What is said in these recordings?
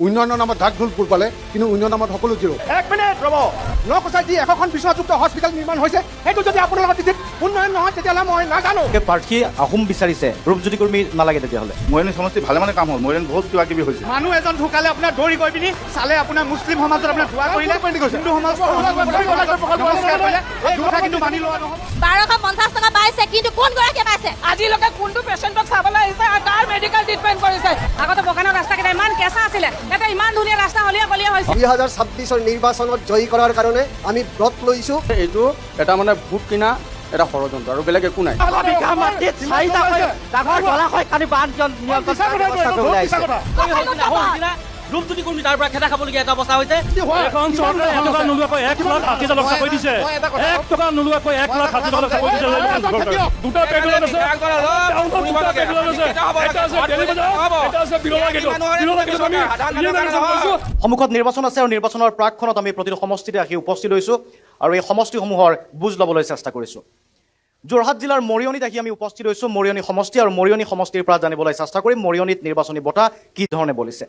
উন্নয়নৰ নামত ঢাক ঢোল ফুল পালে, কিন্তু উন্নয়নৰ নামত সকলো জিৰ'। এক মিনিট ৰ'ব, নকচাই যি 100খন বিশ্বযুক্ত হস্পিটেল নিৰ্মাণ হৈছে, সেইটো যদি আপোনালোকৰ তিথিত উন্নয়ন নহয়, তেতিয়াহ'লে মই নাজানো। প্ৰাৰ্থী আহোম বিচাৰিছে, ৰূপজ্যোতি কুৰ্মী নালাগে তেতিয়াহ'লে। মৰিয়নি সমষ্টি ভালে মানে কাম হ'ল, মৰিয়নি বহুত কিবা কিবি হৈছে। মানুহ এজন ঢুকালে আপোনাৰ দৌৰি গৈ পিনি চালে, আপোনাৰ মুছলিম সমাজত আপোনাৰ দোৱা কৰিলে, হিন্দু সমাজত নমস্কাৰ কৰিলে, এই কথা কিন্তু মানি লোৱা নহয়। 1250 টকা পাইছে, কিন্তু কোন গৰাকীয়ে পাইছে? আজিলৈকে কোনটো পেচেণ্টক চাবলৈ আহিছে আৰু তাৰ মেডিকেল ট্ৰিটমেণ্ট কৰিছে? আগতে বগানৰ ৰাস্তাকেইটা ইমান কেঁচা আছিলে, এতিয়া ইমান ধুনীয়া ৰাস্তা হলিয়া গলিয়া হৈছে। 2026 নিৰ্বাচনত জয়ী কৰাৰ কাৰণে আমি ব্ৰত লৈছোঁ। এইটো এটা মানে ভোট কিনা এটা ষড়যন্ত্ৰ আৰু বেলেগ একো নাই। ৰূপজ্যোতি কুৰ্মী তাৰ পৰা খেদা খাবলগীয়া এটা অৱস্থা হৈছে। এখন চৰকাৰে 1 টকা নোলোৱাকৈ 1,60,000 টকা চাকৰি দিছে। 1 টকা নোলোৱাকৈ 1,60,000 টকা চাকৰি দিছে। দুটা পেগুলাৰ আছে, দুটা পেগুলাৰ আছে, এটা আছে দেলি বজাৰ, এটা আছে বিৰলা গেটত। বিৰলা গেটত আমি সন্মুখত নিৰ্বাচন আছে আৰু নিৰ্বাচনৰ প্ৰাকখনত আমি প্ৰতিটো সমষ্টিতে আহি উপস্থিত হৈছোঁ আৰু এই সমষ্টিসমূহৰ বুজ ল'বলৈ চেষ্টা কৰিছোঁ। যোৰহাট জিলাৰ মৰিয়নিত আহি আমি উপস্থিত হৈছোঁ, মৰিয়নি সমষ্টি, আৰু মৰিয়নি সমষ্টিৰ পৰা জানিবলৈ চেষ্টা কৰিম মৰিয়নিত নিৰ্বাচনী বঁটা কি ধৰণে বলিছে।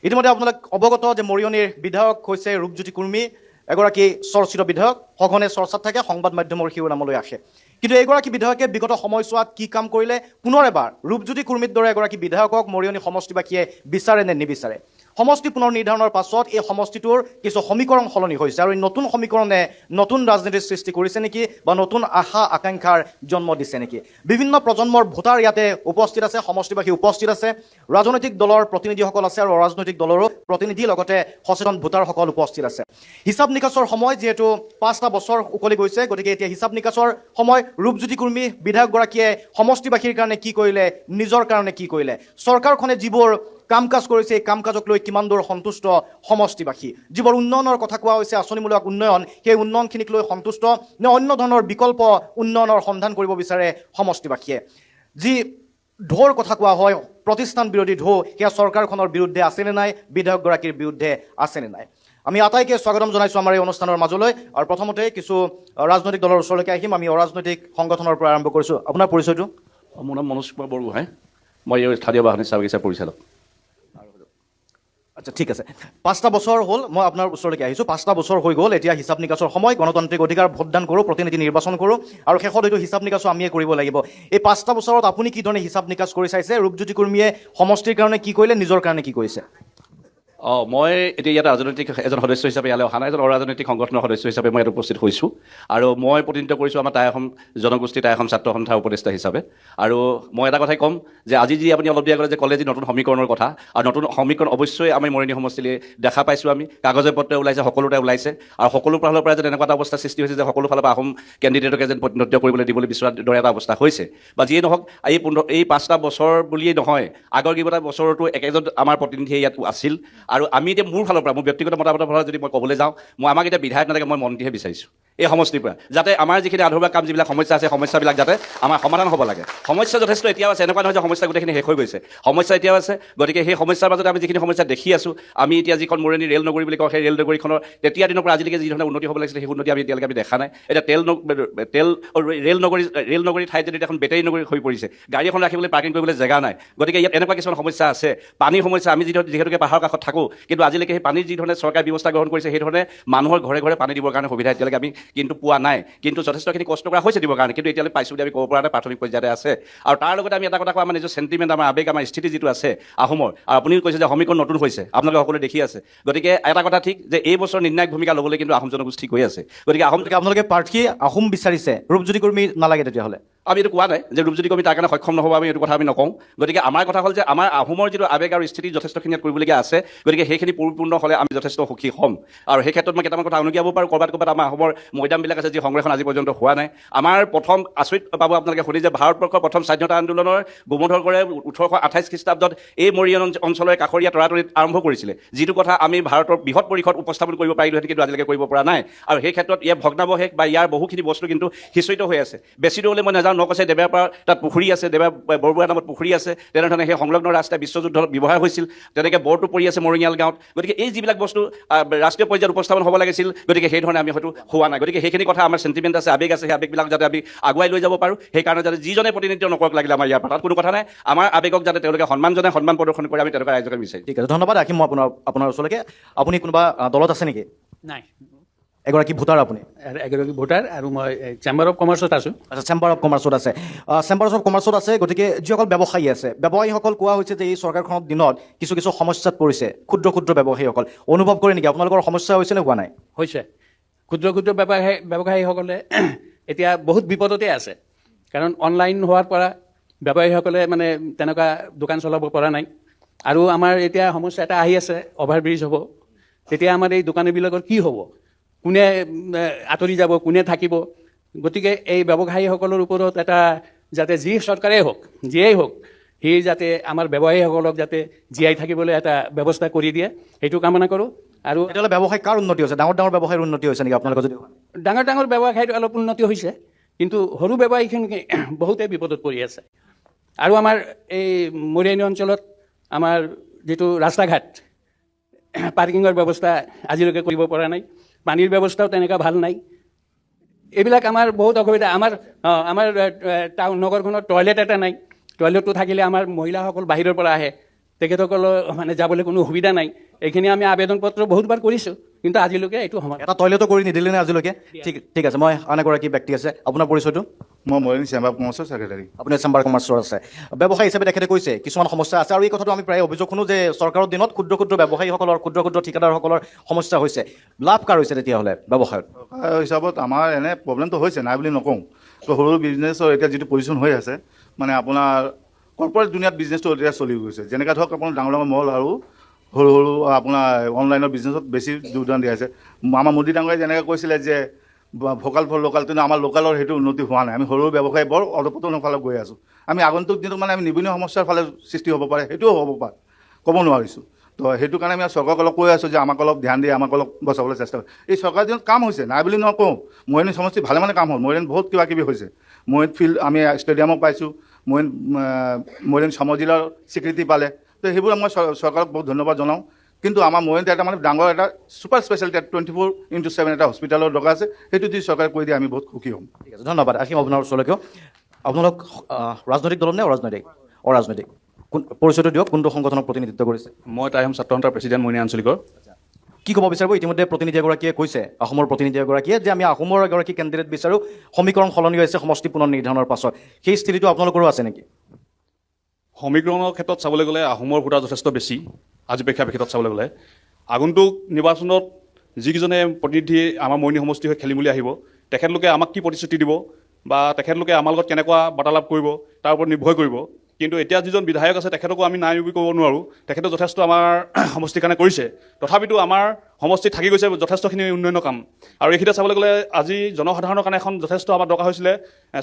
ইতিমধ্যে আপোনালোক অৱগত যে মৰিয়নিৰ বিধায়ক হৈছে ৰূপজ্যোতি কুৰ্মী, এগৰাকী চৰ্চিত বিধায়ক, সঘনে চৰ্চাত থাকে, সংবাদ মাধ্যমৰ শিৰোনামলৈ আহে। কিন্তু এইগৰাকী বিধায়কে বিগত সময়ছোৱাত কি কাম কৰিলে, পুনৰ এবাৰ ৰূপজ্যোতি কুৰ্মীৰ দৰে এগৰাকী বিধায়কক মৰিয়নি সমষ্টিবাসীয়ে বিচাৰে নে নিবিচাৰে? সমষ্টি পুনৰ নিৰ্ধাৰণৰ পাছত এই সমষ্টিটোৰ কিছু সমীকৰণ সলনি হৈছে আৰু এই নতুন সমীকৰণে নতুন ৰাজনীতিৰ সৃষ্টি কৰিছে নেকি বা নতুন আশা আকাংক্ষাৰ জন্ম দিছে নেকি? বিভিন্ন প্ৰজন্মৰ ভোটাৰ ইয়াতে উপস্থিত আছে, সমষ্টিবাসী উপস্থিত আছে, ৰাজনৈতিক দলৰ প্ৰতিনিধিসকল আছে আৰু অৰাজনৈতিক দলৰো প্ৰতিনিধি, লগতে সচেতন ভোটাৰসকল উপস্থিত আছে। হিচাপ নিকাচৰ সময় যিহেতু 5টা বছৰ উকলি গৈছে, গতিকে এতিয়া হিচাপ নিকাচৰ সময়। ৰূপজ্যোতি কুৰ্মী বিধায়কগৰাকীয়ে সমষ্টিবাসীৰ কাৰণে কি কৰিলে, নিজৰ কাৰণে কি কৰিলে, চৰকাৰখনে যিবোৰ কাম কাজ কৰিছে এই কাম কাজক লৈ কিমান দূৰ সন্তুষ্ট সমষ্টিবাসী, যিবোৰ উন্নয়নৰ কথা কোৱা হৈছে আঁচনিমূলক উন্নয়ন, সেই উন্নয়নখিনিক লৈ সন্তুষ্ট নে অন্য ধৰণৰ বিকল্প উন্নয়নৰ সন্ধান কৰিব বিচাৰে সমষ্টিবাসীয়ে? যি ঢৌৰ কথা কোৱা হয়, প্ৰতিষ্ঠান বিৰোধী ঢৌ, সেয়া চৰকাৰখনৰ বিৰুদ্ধে আছেনে নাই, বিধায়কগৰাকীৰ বিৰুদ্ধে আছেনে নাই? আমি আটাইকে স্বাগতম জনাইছোঁ আমাৰ এই অনুষ্ঠানৰ মাজলৈ। আৰু প্ৰথমতে কিছু ৰাজনৈতিক দলৰ ওচৰলৈকে আহিম। আমি অৰাজনৈতিক সংগঠনৰ পৰা আৰম্ভ কৰিছোঁ। আপোনাৰ পৰিচয়টো? মোৰ নাম মনোজ কুমাৰ বৰগোহাঁই, মই স্থানীয় বাহনী চাহ বাগিচাৰ পৰিচালক। আচ্ছা, ঠিক আছে। 5টা বছৰ হ'ল, মই আপোনাৰ ওচৰলৈকে আহিছোঁ। 5টা বছৰ হৈ গ'ল, এতিয়া হিচাপ নিকাচৰ সময়, গণতান্ত্ৰিক অধিকাৰ ভোটদান কৰোঁ, প্ৰতিনিধি নিৰ্বাচন কৰোঁ, আৰু শেষত এইটো হিচাপ নিকাচো আমিয়ে কৰিব লাগিব। এই 5টা বছৰত আপুনি কি ধৰণে হিচাপ নিকাচ কৰি চাইছে? ৰূপজ্যোতি কুৰ্মীয়ে সমষ্টিৰ কাৰণে কি কৰিলে, নিজৰ কাৰণে কি কৰিছে? মই এতিয়া ইয়াত ৰাজনৈতিক এজন সদস্য হিচাপে ইয়ালৈ অহা নাই, এজন অৰাজনৈতিক সংগঠনৰ সদস্য হিচাপে মই ইয়াত উপস্থিত হৈছোঁ, আৰু মই প্ৰতিনিধিত্ব কৰিছোঁ আমাৰ টাই অসম জনগোষ্ঠী, টাই অসম ছাত্ৰ সন্থাৰ উপদেষ্টা হিচাপে। আৰু মই এটা কথাই ক'ম যে আজি যি আপুনি অলপ দিয়া ক'লে যে কলে যি নতুন সমীকৰণৰ কথা, আৰু নতুন সমীকৰণ অৱশ্যই আমি মৰিয়নি সমষ্টিলৈ দেখা পাইছোঁ। আমি কাগজে পত্ৰে ওলাইছে, সকলোতে ওলাইছে, আৰু সকলো ফালৰ পৰা যে তেনেকুৱা এটা অৱস্থা সৃষ্টি হৈছে যে সকলো ফালৰ পৰা আহোম কেণ্ডিডেটকে যেন প্ৰতিনিধিত্ব কৰিবলৈ দিবলৈ বিচৰাৰ দৰে এটা অৱস্থা হৈছে। বা যিয়ে নহওক, এই 5টা বছৰ বুলিয়েই নহয়, আগৰ কেইবাটা বছৰতো একেজন আমাৰ প্ৰতিনিধিয়ে ইয়াত আছিল। আৰু আমি এতিয়া মোৰ ফালৰ পৰা, মোৰ ব্যক্তিগত মতামতৰ ফালৰ যদি মই ক'বলৈ যাওঁ, আমাক এতিয়া বিধায়ক নাথাকে, মই মন্ত্ৰীহে বিচাৰিছোঁ এই সমষ্টিৰ পৰা, যাতে আমাৰ যিখিনি আধৰুৱা কাম, যিবিলাক সমস্যা আছে, সমস্যাবিলাক যাতে আমাৰ সমাধান হ'ব লাগে। সমস্যা যথেষ্ট এতিয়াও আছে, এনেকুৱা নহয় যে সমস্যা গোটেইখিনি শেষ হৈ গৈছে, সমস্যা এতিয়াও আছে। গতিকে সেই সমস্যাৰ মাজতে আমি যিখিনি সমস্যা দেখি আছোঁ, আমি এতিয়া যিখন মৰিয়নি ৰেল নগৰী বুলি কওঁ, সেই ৰেল নগৰীখনৰ তেতিয়া দিনৰ পৰা আজিলৈকে যি ধৰণে উন্নতি হ'ব লাগিছিলে, সেই উন্নতি আমি এতিয়ালৈকে আমি দেখা নাই। এতিয়া ৰেল নগৰী ঠাইত যদি এখন বেটেৰী নগৰী হৈ পৰিছে, গাড়ী এখন ৰাখিবলৈ, পাৰ্কিং কৰিবলৈ জেগা নাই। গতিকে ইয়াত এনেকুৱা কিছুমান সমস্যা আছে, পানীৰ সমস্যা। আমি যিহেতুকে পাহাৰৰ কাষত থাকোঁ, কিন্তু আজিলৈকে সেই পানীৰ যি ধৰণে চৰকাৰে ব্যৱস্থা গ্ৰহণ কৰিছে, সেই ধৰণে মানুহৰ ঘৰে ঘৰে পানী দিবৰ কাৰণে সুবিধা এতিয়ালৈকে আমি কিন্তু পোৱা নাই। কিন্তু যথেষ্টখিনি কষ্ট কৰা হৈছে দিবৰ কাৰণে, কিন্তু এতিয়ালৈ পাইছোঁ বুলি আমি ক'ব পৰা নাই, প্ৰাথমিক পৰ্যায়তে আছে। আৰু তাৰ লগতে আমি এটা কথা কোৱা, আমাৰ নিজৰ চেণ্টিমেণ্ট, আমাৰ আৱেগ, আমাৰ স্থিতি যিটো আছে আহোমৰ, আৰু আপুনি কৈছে যে সমীকৰণ নতুন হৈছে, আপোনালোকে সকলোৱে দেখি আছে। গতিকে এটা কথা ঠিক যে এই বছৰ নিৰ্ণায়ক ভূমিকা ল'বলৈ কিন্তু আহোম জনগোষ্ঠী গৈ আছে। গতিকে আপোনালোকে প্ৰাৰ্থী আহোম বিচাৰিছে, ৰূপজ্যোতি কুৰ্মী নালাগে তেতিয়াহ'লে? আমি এইটো কোৱা নাই যে ৰূপজ্যোতি কুৰ্মী তাৰ কাৰণে সক্ষম নহ'ব, আমি এইটো কথা আমি নকওঁ। গতিকে আমাৰ কথা হ'ল যে আমাৰ আহোমৰ যিটো আৱেগ আৰু স্থিতি যথেষ্টখিনি ইয়াত কৰিবলগীয়া আছে। গতিকে সেইখিনি পৰিপূৰ্ণ হ'লে আমি যথেষ্ট সুখী হ'ম। আৰু সেই ক্ষেত্ৰত মই কেইটামান কথা অনুজ্ঞাব পাৰোঁ। ক'ৰবাত আমাৰ আহোমৰ মৈদামবিলাক আছে, যি সংৰক্ষণ আজি পৰ্যন্ত হোৱা নাই। আমাৰ প্ৰথম আচৰিত পাব আপোনালোকে শুনি যে ভাৰতবৰ্ষৰ প্ৰথম স্বাধীনতা আন্দোলনৰ গোমধৰ কৰে 1828 খ্ৰীষ্টাব্দত এই মৰিয়নি অঞ্চলৰ কাষৰীয়া তৰাতৰিত আৰম্ভ কৰিছিলে, যিটো কথা আমি ভাৰতৰ বৃহৎ পৰিসৰত উপস্থাপন কৰিব পাৰিলোহেঁতেন, কিন্তু আজিলৈকে কৰিব পৰা নাই। আৰু সেই ক্ষেত্ৰত ইয়াৰ ভগ্নাৱশেষ বা ইয়াৰ বহুখিনি বস্তু কিন্তু সিঁচৰিত হৈ আছে। বেছি দূৰলৈ মই নাযাওঁ, নকছে দেৱাৰৰ পৰা তাত পুখুৰী আছে, দেৱা বৰবৰুৱাৰ নামত পুখুৰী আছে, তেনেধৰণে সেই সংলগ্ন ৰাস্তা বিশ্বযুদ্ধত ব্যৱহাৰ হৈছিল, তেনেকৈ বৰটো পৰি আছে মৰিঙাল গাঁৱত। গতিকে এই যিবিলাক বস্তু ৰাষ্ট্ৰীয় পৰ্যায়ত উপস্থাপন হ'ব লাগিছিল, গতিকে সেই ধৰণে আমি হয়তো হোৱা নাই। গতিকে সেইখিনি কথা আমাৰ চেণ্টিমেণ্ট আছে, আৱেগ আছে, সেই আৱেগবিলাক যাতে আমি আগুৱাই লৈ যাব পাৰোঁ, সেইকাৰণে যাতে যিজনে প্ৰতিনিধিত্ব নকৰক লাগিলে আমাৰ ইয়াৰ পৰা, তাত কোনো কথা নাই। আমাৰ আৱেগক যাতে তেওঁলোকে সন্মান জনাই, সন্মান প্ৰদৰ্শন কৰি আমি তেনেকুৱা ৰাইজকে বিচাৰিম। ঠিক আছে, ধন্যবাদ। আহিম মই আপোনাৰ ওচৰলৈকে। আপুনি কোনোবা দলত আছে নেকি? নাই, এগৰাকী ভোটাৰ আপুনি? এগৰাকী ভোটাৰ, আৰু মই চেম্বাৰ অফ কমাৰ্চত আছোঁ। আচ্ছা, চেম্বাৰ অফ কমাৰ্চত আছে। চেম্বাৰ অফ কমাৰ্চত আছে, গতিকে যিসকল ব্যৱসায়ী আছে, ব্যৱসায়ীসকল কোৱা হৈছে যে এই চৰকাৰখনৰ দিনত কিছু কিছু সমস্যাত পৰিছে ক্ষুদ্ৰ ক্ষুদ্ৰ ব্যৱসায়ীসকল। অনুভৱ কৰে নেকি আপোনালোকৰ সমস্যা হৈছে নে হোৱা নাই? হৈছে। ক্ষুদ্ৰ ক্ষুদ্ৰ ব্যৱসায়ীসকলে এতিয়া বহুত বিপদতে আছে, কাৰণ অনলাইন হোৱাৰ পৰা ব্যৱসায়ীসকলে মানে তেনেকুৱা দোকান চলাব পৰা নাই। আৰু আমাৰ এতিয়া সমস্যা এটা আহি আছে, অভাৰব্ৰিজ হ'ব, তেতিয়া আমাৰ এই দোকানীবিলাকৰ কি হ'ব? কোনে আঁতৰি যাব, কোনে থাকিব? গতিকে এই ব্যৱসায়ীসকলৰ ওপৰত এটা যাতে যি চৰকাৰেই হওক, যিয়েই হওক, সি যাতে আমাৰ ব্যৱসায়ীসকলক যাতে জীয়াই থাকিবলৈ এটা ব্যৱস্থা কৰি দিয়ে, সেইটো কামনা কৰোঁ। আৰু তেতিয়াহ'লে ব্যৱসায় কাৰ উন্নতি হৈছে? ডাঙৰ ডাঙৰ ব্যৱসায়ৰ উন্নতি হৈছে নেকি আপোনালোকৰ? যদি ডাঙৰ ডাঙৰ ব্যৱসায়টো অলপ উন্নতি হৈছে, কিন্তু সৰু ব্যৱসায়ীখিনি বহুতেই বিপদত পৰি আছে। আৰু আমাৰ এই মৰিয়নি অঞ্চলত আমাৰ যিটো ৰাস্তা ঘাট, পাৰ্কিঙৰ ব্যৱস্থা আজিলৈকে কৰিব পৰা নাই, পানীৰ ব্যৱস্থাও তেনেকুৱা ভাল নাই। এইবিলাক আমাৰ বহুত অসুবিধা। আমাৰ টাউন নগৰখনত টয়লেট এটা নাই। টয়লেটটো থাকিলে আমাৰ মহিলাসকল বাহিৰৰ পৰা আহে, তেখেতসকলৰ মানে যাবলৈ কোনো সুবিধা নাই। এইখিনি আমি আবেদন পত্ৰ বহুতবাৰ কৰিছোঁ, কিন্তু আজিলৈকে এইটো সমাধান। এটা টয়লেটো কৰি নিদিলে নে আজিলৈকে? ঠিক আছে, মই আন এগৰাকী ব্যক্তি আছে। আপোনাৰ পৰিচয়টো? মই মৰিয়নি চেম্বাৰ অফ কমাৰ্চৰ ছেক্ৰেটাৰী। আপুনি চেম্বাৰ কমাৰ্চৰ আছে। ব্যৱসায়ী হিচাপে তেখেতে কৈছে কিছুমান সমস্যা আছে, আৰু এই কথাটো আমি প্ৰায় অভিযোগ শুনো যে চৰকাৰৰ দিনত ক্ষুদ্ৰ ক্ষুদ্ৰ ব্যৱসায়ীসকলৰ, ক্ষুদ্ৰ ক্ষুদ্ৰ ঠিকাদাৰসকলৰ সমস্যা হৈছে। লাভ কাৰ হৈছে তেতিয়াহ'লে ব্যৱসায়ত? হিচাপত আমাৰ এনে প্ৰব্লেমটো হৈছে, নাই বুলি নকওঁ। তো সৰু বিজনেছৰ এতিয়া যিটো পজিশ্যন হৈ আছে, মানে আপোনাৰ কৰ্পৰেট দুনিয়াত বিজনেছটো এতিয়া চলি গৈছে। যেনেকৈ ধৰক আপোনাৰ ডাঙৰ ডাঙৰ মল আৰু সৰু সৰু আপোনাৰ অনলাইনৰ বিজনেছত বেছি যোগদান দিয়া আছে। আমাৰ মোদী ডাঙৰীয়াই যেনেকৈ কৈছিলে যে ভোকাল ফৰ লোকাল, কিন্তু আমাৰ লোকেলৰ সেইটো উন্নতি হোৱা নাই। আমি সৰু ব্যৱসায়ী বৰ অধপতনৰ ফালে গৈ আছোঁ। আমি আগন্তুক দিনত মানে আমি নিবনুৱা সমস্যাৰ ফালে সৃষ্টি হ'ব পাৰে, সেইটোও হ'ব পাৰে, ক'ব নোৱাৰিছোঁ। তো সেইটো কাৰণে আমি চৰকাৰক অলপ কৈ আছোঁ যে আমাক অলপ ধ্যান দিয়ে, আমাক অলপ বচাবলৈ চেষ্টা কৰে। এই চৰকাৰৰ দিনত কাম হৈছে, নাই বুলি নকওঁ। মৰিয়নি সমষ্টি ভালে মানে কাম হ'ল। মৰিয়নি বহুত কিবা কিবি হৈছে। মৰিয়নি ফিল্ড আমি ষ্টেডিয়ামক পাইছোঁ, মৰিয়নি সমজিলাৰ স্বীকৃতি পালে। তো সেইবোৰ মই চৰকাৰক বহুত ধন্যবাদ জনাওঁ। কিন্তু আমাৰ মৰিয়নিত এটা মানে ডাঙৰ এটা ছুপাৰ স্পেচিয়েলিটি 24/7 এটা হস্পিটেলৰ দৰকাৰ আছে, সেইটো যদি চৰকাৰে কৈ দিয়ে আমি বহুত সুখী হ'ম। ঠিক আছে, ধন্যবাদ। আহিম আপোনাৰ ওচৰলৈকেও। আপোনালোক ৰাজনৈতিক দল নে অৰাজনৈতিক? পৰিচয়টো দিয়ক, কোনটো সংগঠনক প্ৰতিনিধিত্ব কৰিছে? মই টাইম ছাত্ৰ সন্থাৰ প্ৰেছিডেণ্ট মৰিয়নি আঞ্চলিকৰ। কি ক'ব বিচাৰিব? ইতিমধ্যে প্ৰতিনিধি এগৰাকীয়ে কৈছে, অসমৰ প্ৰতিনিধি এগৰাকীয়ে, যে আমি অসমৰ এগৰাকী কেণ্ডিডেট বিচাৰোঁ। সমীকৰণ সলনি হৈছে সমষ্টি পুনৰ নিৰ্ধাৰণৰ পাছত। সেই স্থিতিটো আপোনালোকৰো আছে নেকি? সমীকৰণৰ ক্ষেত্ৰত চাবলৈ গ'লে আহোমৰ ভোটাৰ যথেষ্ট বেছি আজি প্ৰেক্ষাপটত চাবলৈ গ'লে। আগন্তুক নিৰ্বাচনত যিকেইজনে প্ৰতিনিধি আমাৰ মৰিয়নি সমষ্টি হৈ খেলিম বুলি আহিব, তেখেতলোকে আমাক কি প্ৰতিশ্ৰুতি দিব বা তেখেতলোকে আমাৰ লগত কেনেকুৱা বাৰ্তালাপ কৰিব তাৰ ওপৰত নিৰ্ভৰ কৰিব। কিন্তু এতিয়া যিজন বিধায়ক আছে তেখেতকো আমি নাই বুলি ক'ব নোৱাৰোঁ। তেখেতে যথেষ্ট আমাৰ সমষ্টিৰ কাৰণে কৰিছে, তথাপিতো আমাৰ সমষ্টিত থাকি গৈছে যথেষ্টখিনি উন্নয়নৰ কাম। আৰু এইখিনিতে চাবলৈ গ'লে আজি জনসাধাৰণৰ কাৰণে এখন যথেষ্ট আমাৰ দৰকাৰ হৈছিলে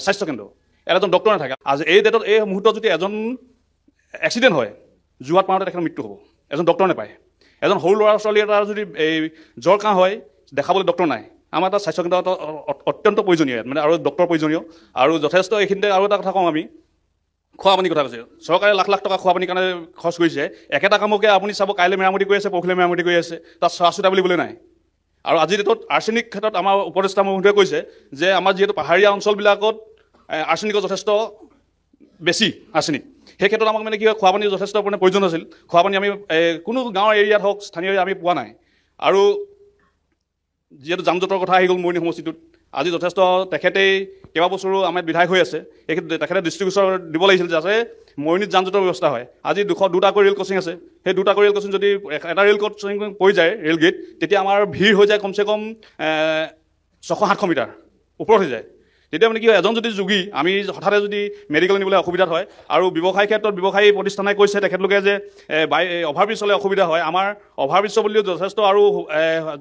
স্বাস্থ্যকেন্দ্ৰ। এজন ডক্টৰ নাথাকে। আজি এই ডেটত, এই মুহূৰ্তত যদি এজন এক্সিডেণ্ট হয়, যোৱাত পাওঁতে তেখেতৰ মৃত্যু হ'ব, এজন ডক্টৰ নাপায়। এজন সৰু ল'ৰা ছোৱালী এটাৰ যদি এই জ্বৰ কাহ হয়, দেখাবলৈ ডক্টৰ নাই। আমাৰ এটা স্বাস্থ্যকেন্দ্ৰ অত্যন্ত প্ৰয়োজনীয়, মানে আৰু ডক্টৰ প্ৰয়োজনীয়। আৰু যথেষ্ট এইখিনিতে আৰু এটা কথা কওঁ, আমি খোৱা পানীৰ কথা কৈছে। চৰকাৰে লাখ লাখ টকা খোৱা পানীৰ কাৰণে খৰচ কৰিছে। একেটা কামকে আপুনি চাব, কাইলৈ মেৰামতি কৰি আছে, পৰহিলৈ মেৰামতি কৰি আছে, তাত চোৱা চিতা বুলিবলৈ নাই। আৰু আজিৰ ডেটত আৰ্ছেনিক ক্ষেত্ৰত আমাৰ উপদেষ্টা মহোদয়ে কৈছে যে আমাৰ যিহেতু পাহাৰীয়া অঞ্চলবিলাকত আৰ্ছেনিকৰ যথেষ্ট বেছি আৰ্ছেনিক, সেই ক্ষেত্ৰত আমাক মানে কি হয়, খোৱা পানীৰ যথেষ্ট মানে প্ৰয়োজন আছিল। খোৱা পানী আমি কোনো গাঁৱৰ এৰিয়াত হওক, স্থানীয় এৰিয়াত আমি পোৱা নাই। আৰু যিহেতু যান জঁটৰ কথা আহি গ'ল মৰিয়নি সমষ্টিটোত, আজি যথেষ্ট তেখেতেই কেইবাবছৰো আমাৰ বিধায়ক হৈ আছে। তেখেতে দৃষ্টিগোচৰ দিব লাগিছিল যাতে মৰিয়নিত যান জঁটৰ ব্যৱস্থা হয়। আজি 202টাকৈ ৰেল ক্ৰচিং আছে। সেই 2টাকৈ ৰেল ক্ৰচিং যদি এটা ৰেল ক্ৰচিং পৰি যায়, ৰেল গেট, তেতিয়া আমাৰ ভিৰ হৈ যায় কমচে কম 600-700 মিটাৰ ওপৰত হৈ যায়। তেতিয়া মানে কি হয়, এজন যদি যোগী আমি হঠাতে যদি মেডিকেল নিবলৈ অসুবিধাত হয়। আৰু ব্যৱসায়ী ক্ষেত্ৰত ব্যৱসায়ী প্ৰতিষ্ঠানে কৈছে তেখেতলোকে যে অভাৰব্ৰিজ হ'লে অসুবিধা হয়। আমাৰ অভাৰব্ৰিজ বুলিও যথেষ্ট আৰু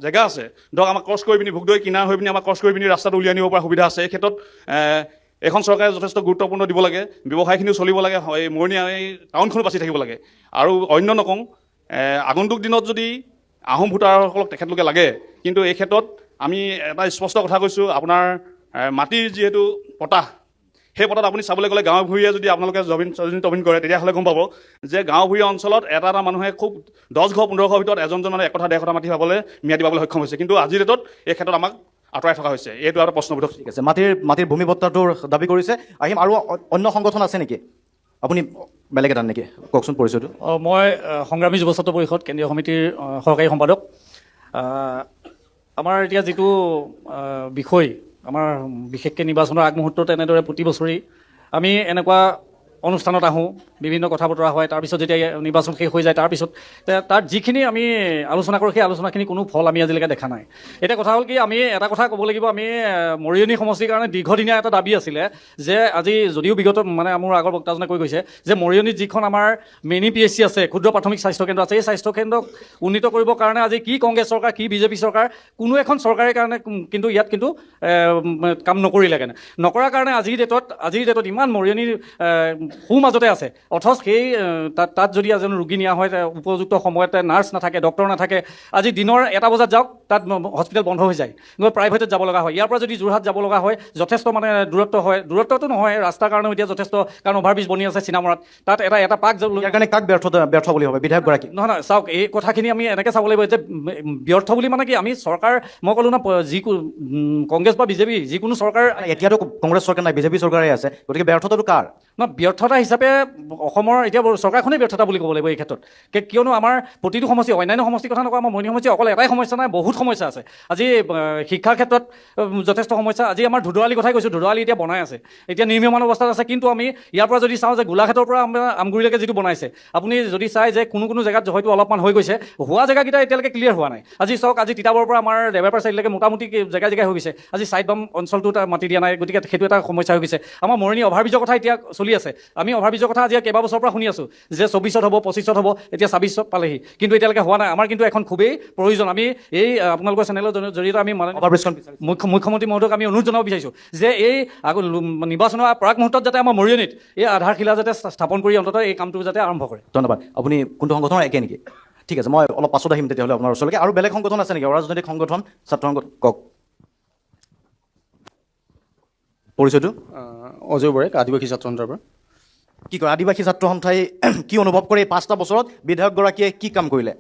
জেগা আছে। ধৰক আমাক ক্ৰছ কৰি পিনি ভোগদৈ কিনাৰ হৈ পিনি আমাক ক্ৰছ কৰি পিনি ৰাস্তাটো উলিয়াই নিব পৰা সুবিধা আছে। এই ক্ষেত্ৰত এখন চৰকাৰে যথেষ্ট গুৰুত্বপূৰ্ণ দিব লাগে। ব্যৱসায়খিনিও চলিব লাগে, এই মৰিয়নি টাউনখনো বাচি থাকিব লাগে। আৰু অন্য নকওঁ, আগন্তুক দিনত যদি আহোম ভোটাৰসকলক তেখেতলোকে লাগে, কিন্তু এই ক্ষেত্ৰত আমি এটা স্পষ্ট কথা কৈছোঁ, আপোনাৰ মাটিৰ যিহেতু পতাহ, সেই পথত আপুনি চাবলৈ গ'লে গাঁৱে ভূঞে যদি আপোনালোকে জমিন কৰে তেতিয়াহ'লে গম পাব যে গাঁও ভূঞা অঞ্চলত এটা মানুহে খুব 10 ঘৰ 15 ঘৰৰ ভিতৰত এজন মানে 1 কঠা 1.5 কঠা মাটি পাবলৈ ম্যাদি পাবলৈ সক্ষম হৈছে কিন্তু আজিৰ ডেটত এই ক্ষেত্ৰত আমাক আঁতৰাই থকা হৈছে এইটো এটা প্ৰশ্নবোধক ঠিক আছে মাটিৰ ভূমি পট্টাটোৰ দাবী কৰিছে আহিম আৰু অন্য সংগঠন আছে নেকি আপুনি বেলেগ এটা নেকি কওকচোন পৰিচয়টো মই সংগ্ৰামী যুৱ ছাত্ৰ পৰিষদ কেন্দ্ৰীয় সমিতিৰ সহকাৰী সম্পাদক আমাৰ এতিয়া যিটো বিষয় আমাৰ বিশেষকৈ নিৰ্বাচনৰ আগমুহূৰ্তত এনেদৰে প্ৰতি বছৰেই আমি এনেকুৱা অনুষ্ঠানত আহোঁ বিভিন্ন কথা বতৰা হয় তাৰপিছত যেতিয়া নিৰ্বাচন শেষ হৈ যায় তাৰপিছত তাত যিখিনি আমি আলোচনা কৰোঁ সেই আলোচনাখিনি কোনো ফল আমি আজিলৈকে দেখা নাই এতিয়া কথা হ'ল কি আমি এটা কথা ক'ব লাগিব আমি মৰিয়নি সমষ্টিৰ কাৰণে দীৰ্ঘদিনীয়া এটা দাবী আছিলে যে আজি যদিও বিগত মানে মোৰ আগৰ বক্তাজনে কৈ গৈছে যে মৰিয়নিত যিখন আমাৰ মিনি PHC আছে ক্ষুদ্ৰ প্ৰাথমিক স্বাস্থ্যকেন্দ্ৰ আছে এই স্বাস্থ্যকেন্দ্ৰক উন্নীত কৰিবৰ কাৰণে আজি কি কংগ্ৰেছ চৰকাৰ কি বিজেপি চৰকাৰ কোনো এখন চৰকাৰে কাৰণে কিন্তু ইয়াত কিন্তু কাম নকৰিলে কেনে নকৰাৰ কাৰণে আজিৰ ডেটত ইমান মৰিয়নিৰ সু মাজতে আছে অথচ সেই তাত যদি এজন ৰোগী নিয়া হয় উপযুক্ত সময়তে নাৰ্ছ নাথাকে ডক্টৰ নাথাকে আজি দিনৰ 1 বজাত যাওক তাত হস্পিটেল বন্ধ হৈ যায় গৈ প্ৰাইভেটত যাব লগা হয় ইয়াৰ পৰা যদি যোৰহাট যাব লগা হয় যথেষ্ট মানে দূৰত্বটো নহয় ৰাস্তাৰ কাৰণেও এতিয়া যথেষ্ট কাৰণ অভাৰব্ৰিজ বনি আছে চিনামৰাত তাত এটা পাক ইয়াৰ কাৰণে কাক ব্যৰ্থ বুলি ভাবে বিধায়কগৰাকী নহয় চাওক এই কথাখিনি আমি এনেকৈ চাব লাগিব যে ব্যৰ্থ বুলি মানে কি আমি চৰকাৰ মই ক'লোঁ না কংগ্ৰেছ বা বিজেপি যিকোনো চৰকাৰ এতিয়াতো কংগ্ৰেছ চৰকাৰ নাই বিজেপি চৰকাৰে আছে গতিকে ব্যৰ্থতাটো কাৰ ব্যৰ্থতা হিচাপে অসমৰ এতিয়া চৰকাৰখনেই ব্যৰ্থতা বুলি ক'ব লাগিব এই ক্ষেত্ৰত কিয়নো আমাৰ প্ৰতিটো সমষ্টি অন্যান্য সমষ্টিৰ কথা নকওঁ আমাৰ মৰিয়নি সমষ্টি অকল এটাই সমস্যা নাই বহুত সমস্যা আছে আজি শিক্ষাৰ ক্ষেত্ৰত যথেষ্ট সমস্যা আজি আমাৰ ধুদৰালি কথাই কৈছোঁ ধুদৰালি এতিয়া বনাই আছে এতিয়া নিৰ্মীয়মান অৱস্থাত আছে কিন্তু আমি ইয়াৰ পৰা যদি চাওঁ যে গোলাঘাটৰ পৰা আমগুৰিলৈকে যিটো বনাইছে আপুনি যদি চাই যে কোনো জেগাত হয়তো অলপমান হৈ গৈছে হোৱা জেগাকেইটা এতিয়ালৈকে ক্লিয়াৰ হোৱা নাই আজি চাওক আজি তিতাবৰৰ পৰা আমাৰ দেৱেপাৰ চাইডলৈকে মোটামুটি জেগাই হৈ গৈছে আজি চাইডবাম অঞ্চলটো মাটি দিয়া নাই গতিকে সেইটো এটা সমস্যা হৈ গৈছে আমাৰ মৰিয়নি অভাৰব্ৰিজৰ কথা এতিয়া চলি আছে আমি অভাৰব্ৰিজৰ কথা আজি কেইবাবছৰৰ পৰা শুনি আছোঁ যে 24ত হ'ব 25ত হ'ব এতিয়া 26ত পালেহি কিন্তু এতিয়ালৈকে হোৱা নাই আমাৰ কিন্তু এখন খুবেই প্ৰয়োজন আমি এই আপোনালোকৰ চেনেলৰ জৰিয়তে আমি মুখ্যমন্ত্ৰী মহোদয়ক আমি অনুৰোধ জনাব বিচাৰিছোঁ যে এই নিৰ্বাচনৰ প্ৰাক মুহূৰ্তত যাতে আমাৰ মৰিয়নিত এই আধাৰশিলা যাতে স্থাপন কৰি অন্ততঃ এই কামটো যাতে আৰম্ভ কৰে ধন্যবাদ আপুনি কোনটো সংগঠনৰ একে নেকি ঠিক আছে মই অলপ পাছত আহিম তেতিয়াহ'লে আপোনাৰ ওচৰলৈকে আৰু বেলেগ সংগঠন আছে নেকি অৰাজনৈতিক সংগঠন ছাত্ৰ সংগঠন কওক পৰিচয়টো অজয় বৰে আদিবাসী ছাত্ৰ সন্থাৰ পৰা কি কয় আদিবাসী ছাত্ৰ সন্থাই কি অনুভৱ কৰে এই 5টা বছৰত বিধায়কগৰাকীয়ে কি কাম কৰিলে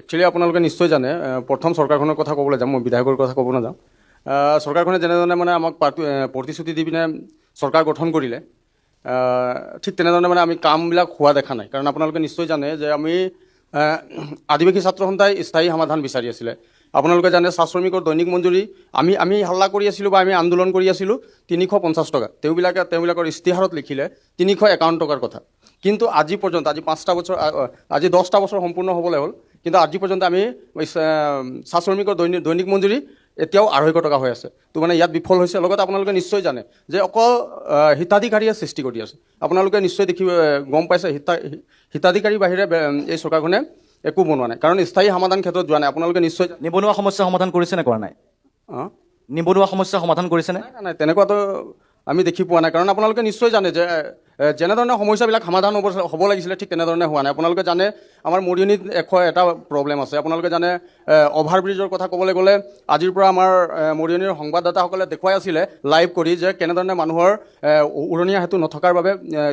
একচুৱেলি আপোনালোকে নিশ্চয় জানে প্ৰথম চৰকাৰখনৰ কথা ক'বলৈ যাম মই বিধায়কৰ কথা ক'ব নাযাওঁ চৰকাৰখনে যেনেধৰণে মানে আমাক প্ৰতিশ্ৰুতি দি পিনে চৰকাৰ গঠন কৰিলে ঠিক তেনেধৰণে মানে আমি কামবিলাক হোৱা দেখা নাই কাৰণ আপোনালোকে নিশ্চয় জানে যে আমি আদিবাসী ছাত্ৰ সন্থাই স্থায়ী সমাধান বিচাৰি আছিলে আপোনালোকে জানে চাহ শ্ৰমিকৰ দৈনিক মজুৰি আমি হাল্লা কৰি আছিলোঁ বা আমি আন্দোলন কৰি আছিলোঁ 350 টকা তেওঁলোকৰ ইস্তিহাৰত লিখিলে 351 টকাৰ কথা কিন্তু আজি পৰ্যন্ত আজি 5টা বছৰ আজি 10টা বছৰ সম্পূৰ্ণ হ'বলৈ হ'ল কিন্তু আজি পৰ্যন্ত আমি চাহ শ্ৰমিকৰ দৈনিক মজুৰি এতিয়াও 250 টকা হৈ আছে তো মানে ইয়াত বিফল হৈছে লগতে আপোনালোকে নিশ্চয় জানে যে অকল হিতাধিকাৰীয়ে সৃষ্টি কৰি আছে আপোনালোকে নিশ্চয় গম পাইছে হিতাধিকাৰীৰ বাহিৰে এই চৰকাৰখনে একো বনোৱা নাই কাৰণ স্থায়ী সমাধান ক্ষেত্ৰত যোৱা নাই আপোনালোকে নিশ্চয় নিবনুৱা সমস্যা সমাধান কৰিছে নে কৰা নাই নিবনুৱা সমস্যা সমাধান কৰিছে নে নাই তেনেকুৱাতো আমি দেখি পোৱা নাই কাৰণ আপোনালোকে নিশ্চয় জানে যে যেনেধৰণে সমস্যাবিলাক সমাধান হ'ব লাগিছিলে ঠিক তেনেধৰণে হোৱা নাই আপোনালোকে জানে আমাৰ মৰিয়নিত এটা প্ৰব্লেম আছে আপোনালোকে জানে অভাৰব্ৰিজৰ কথা ক'বলৈ গ'লে আজিৰ পৰা আমাৰ মৰিয়নিৰ সংবাদদাতাসকলে দেখুৱাই আছিলে লাইভ কৰি যে কেনেধৰণে মানুহৰ উৰণীয়া সেতু নথকাৰ বাবে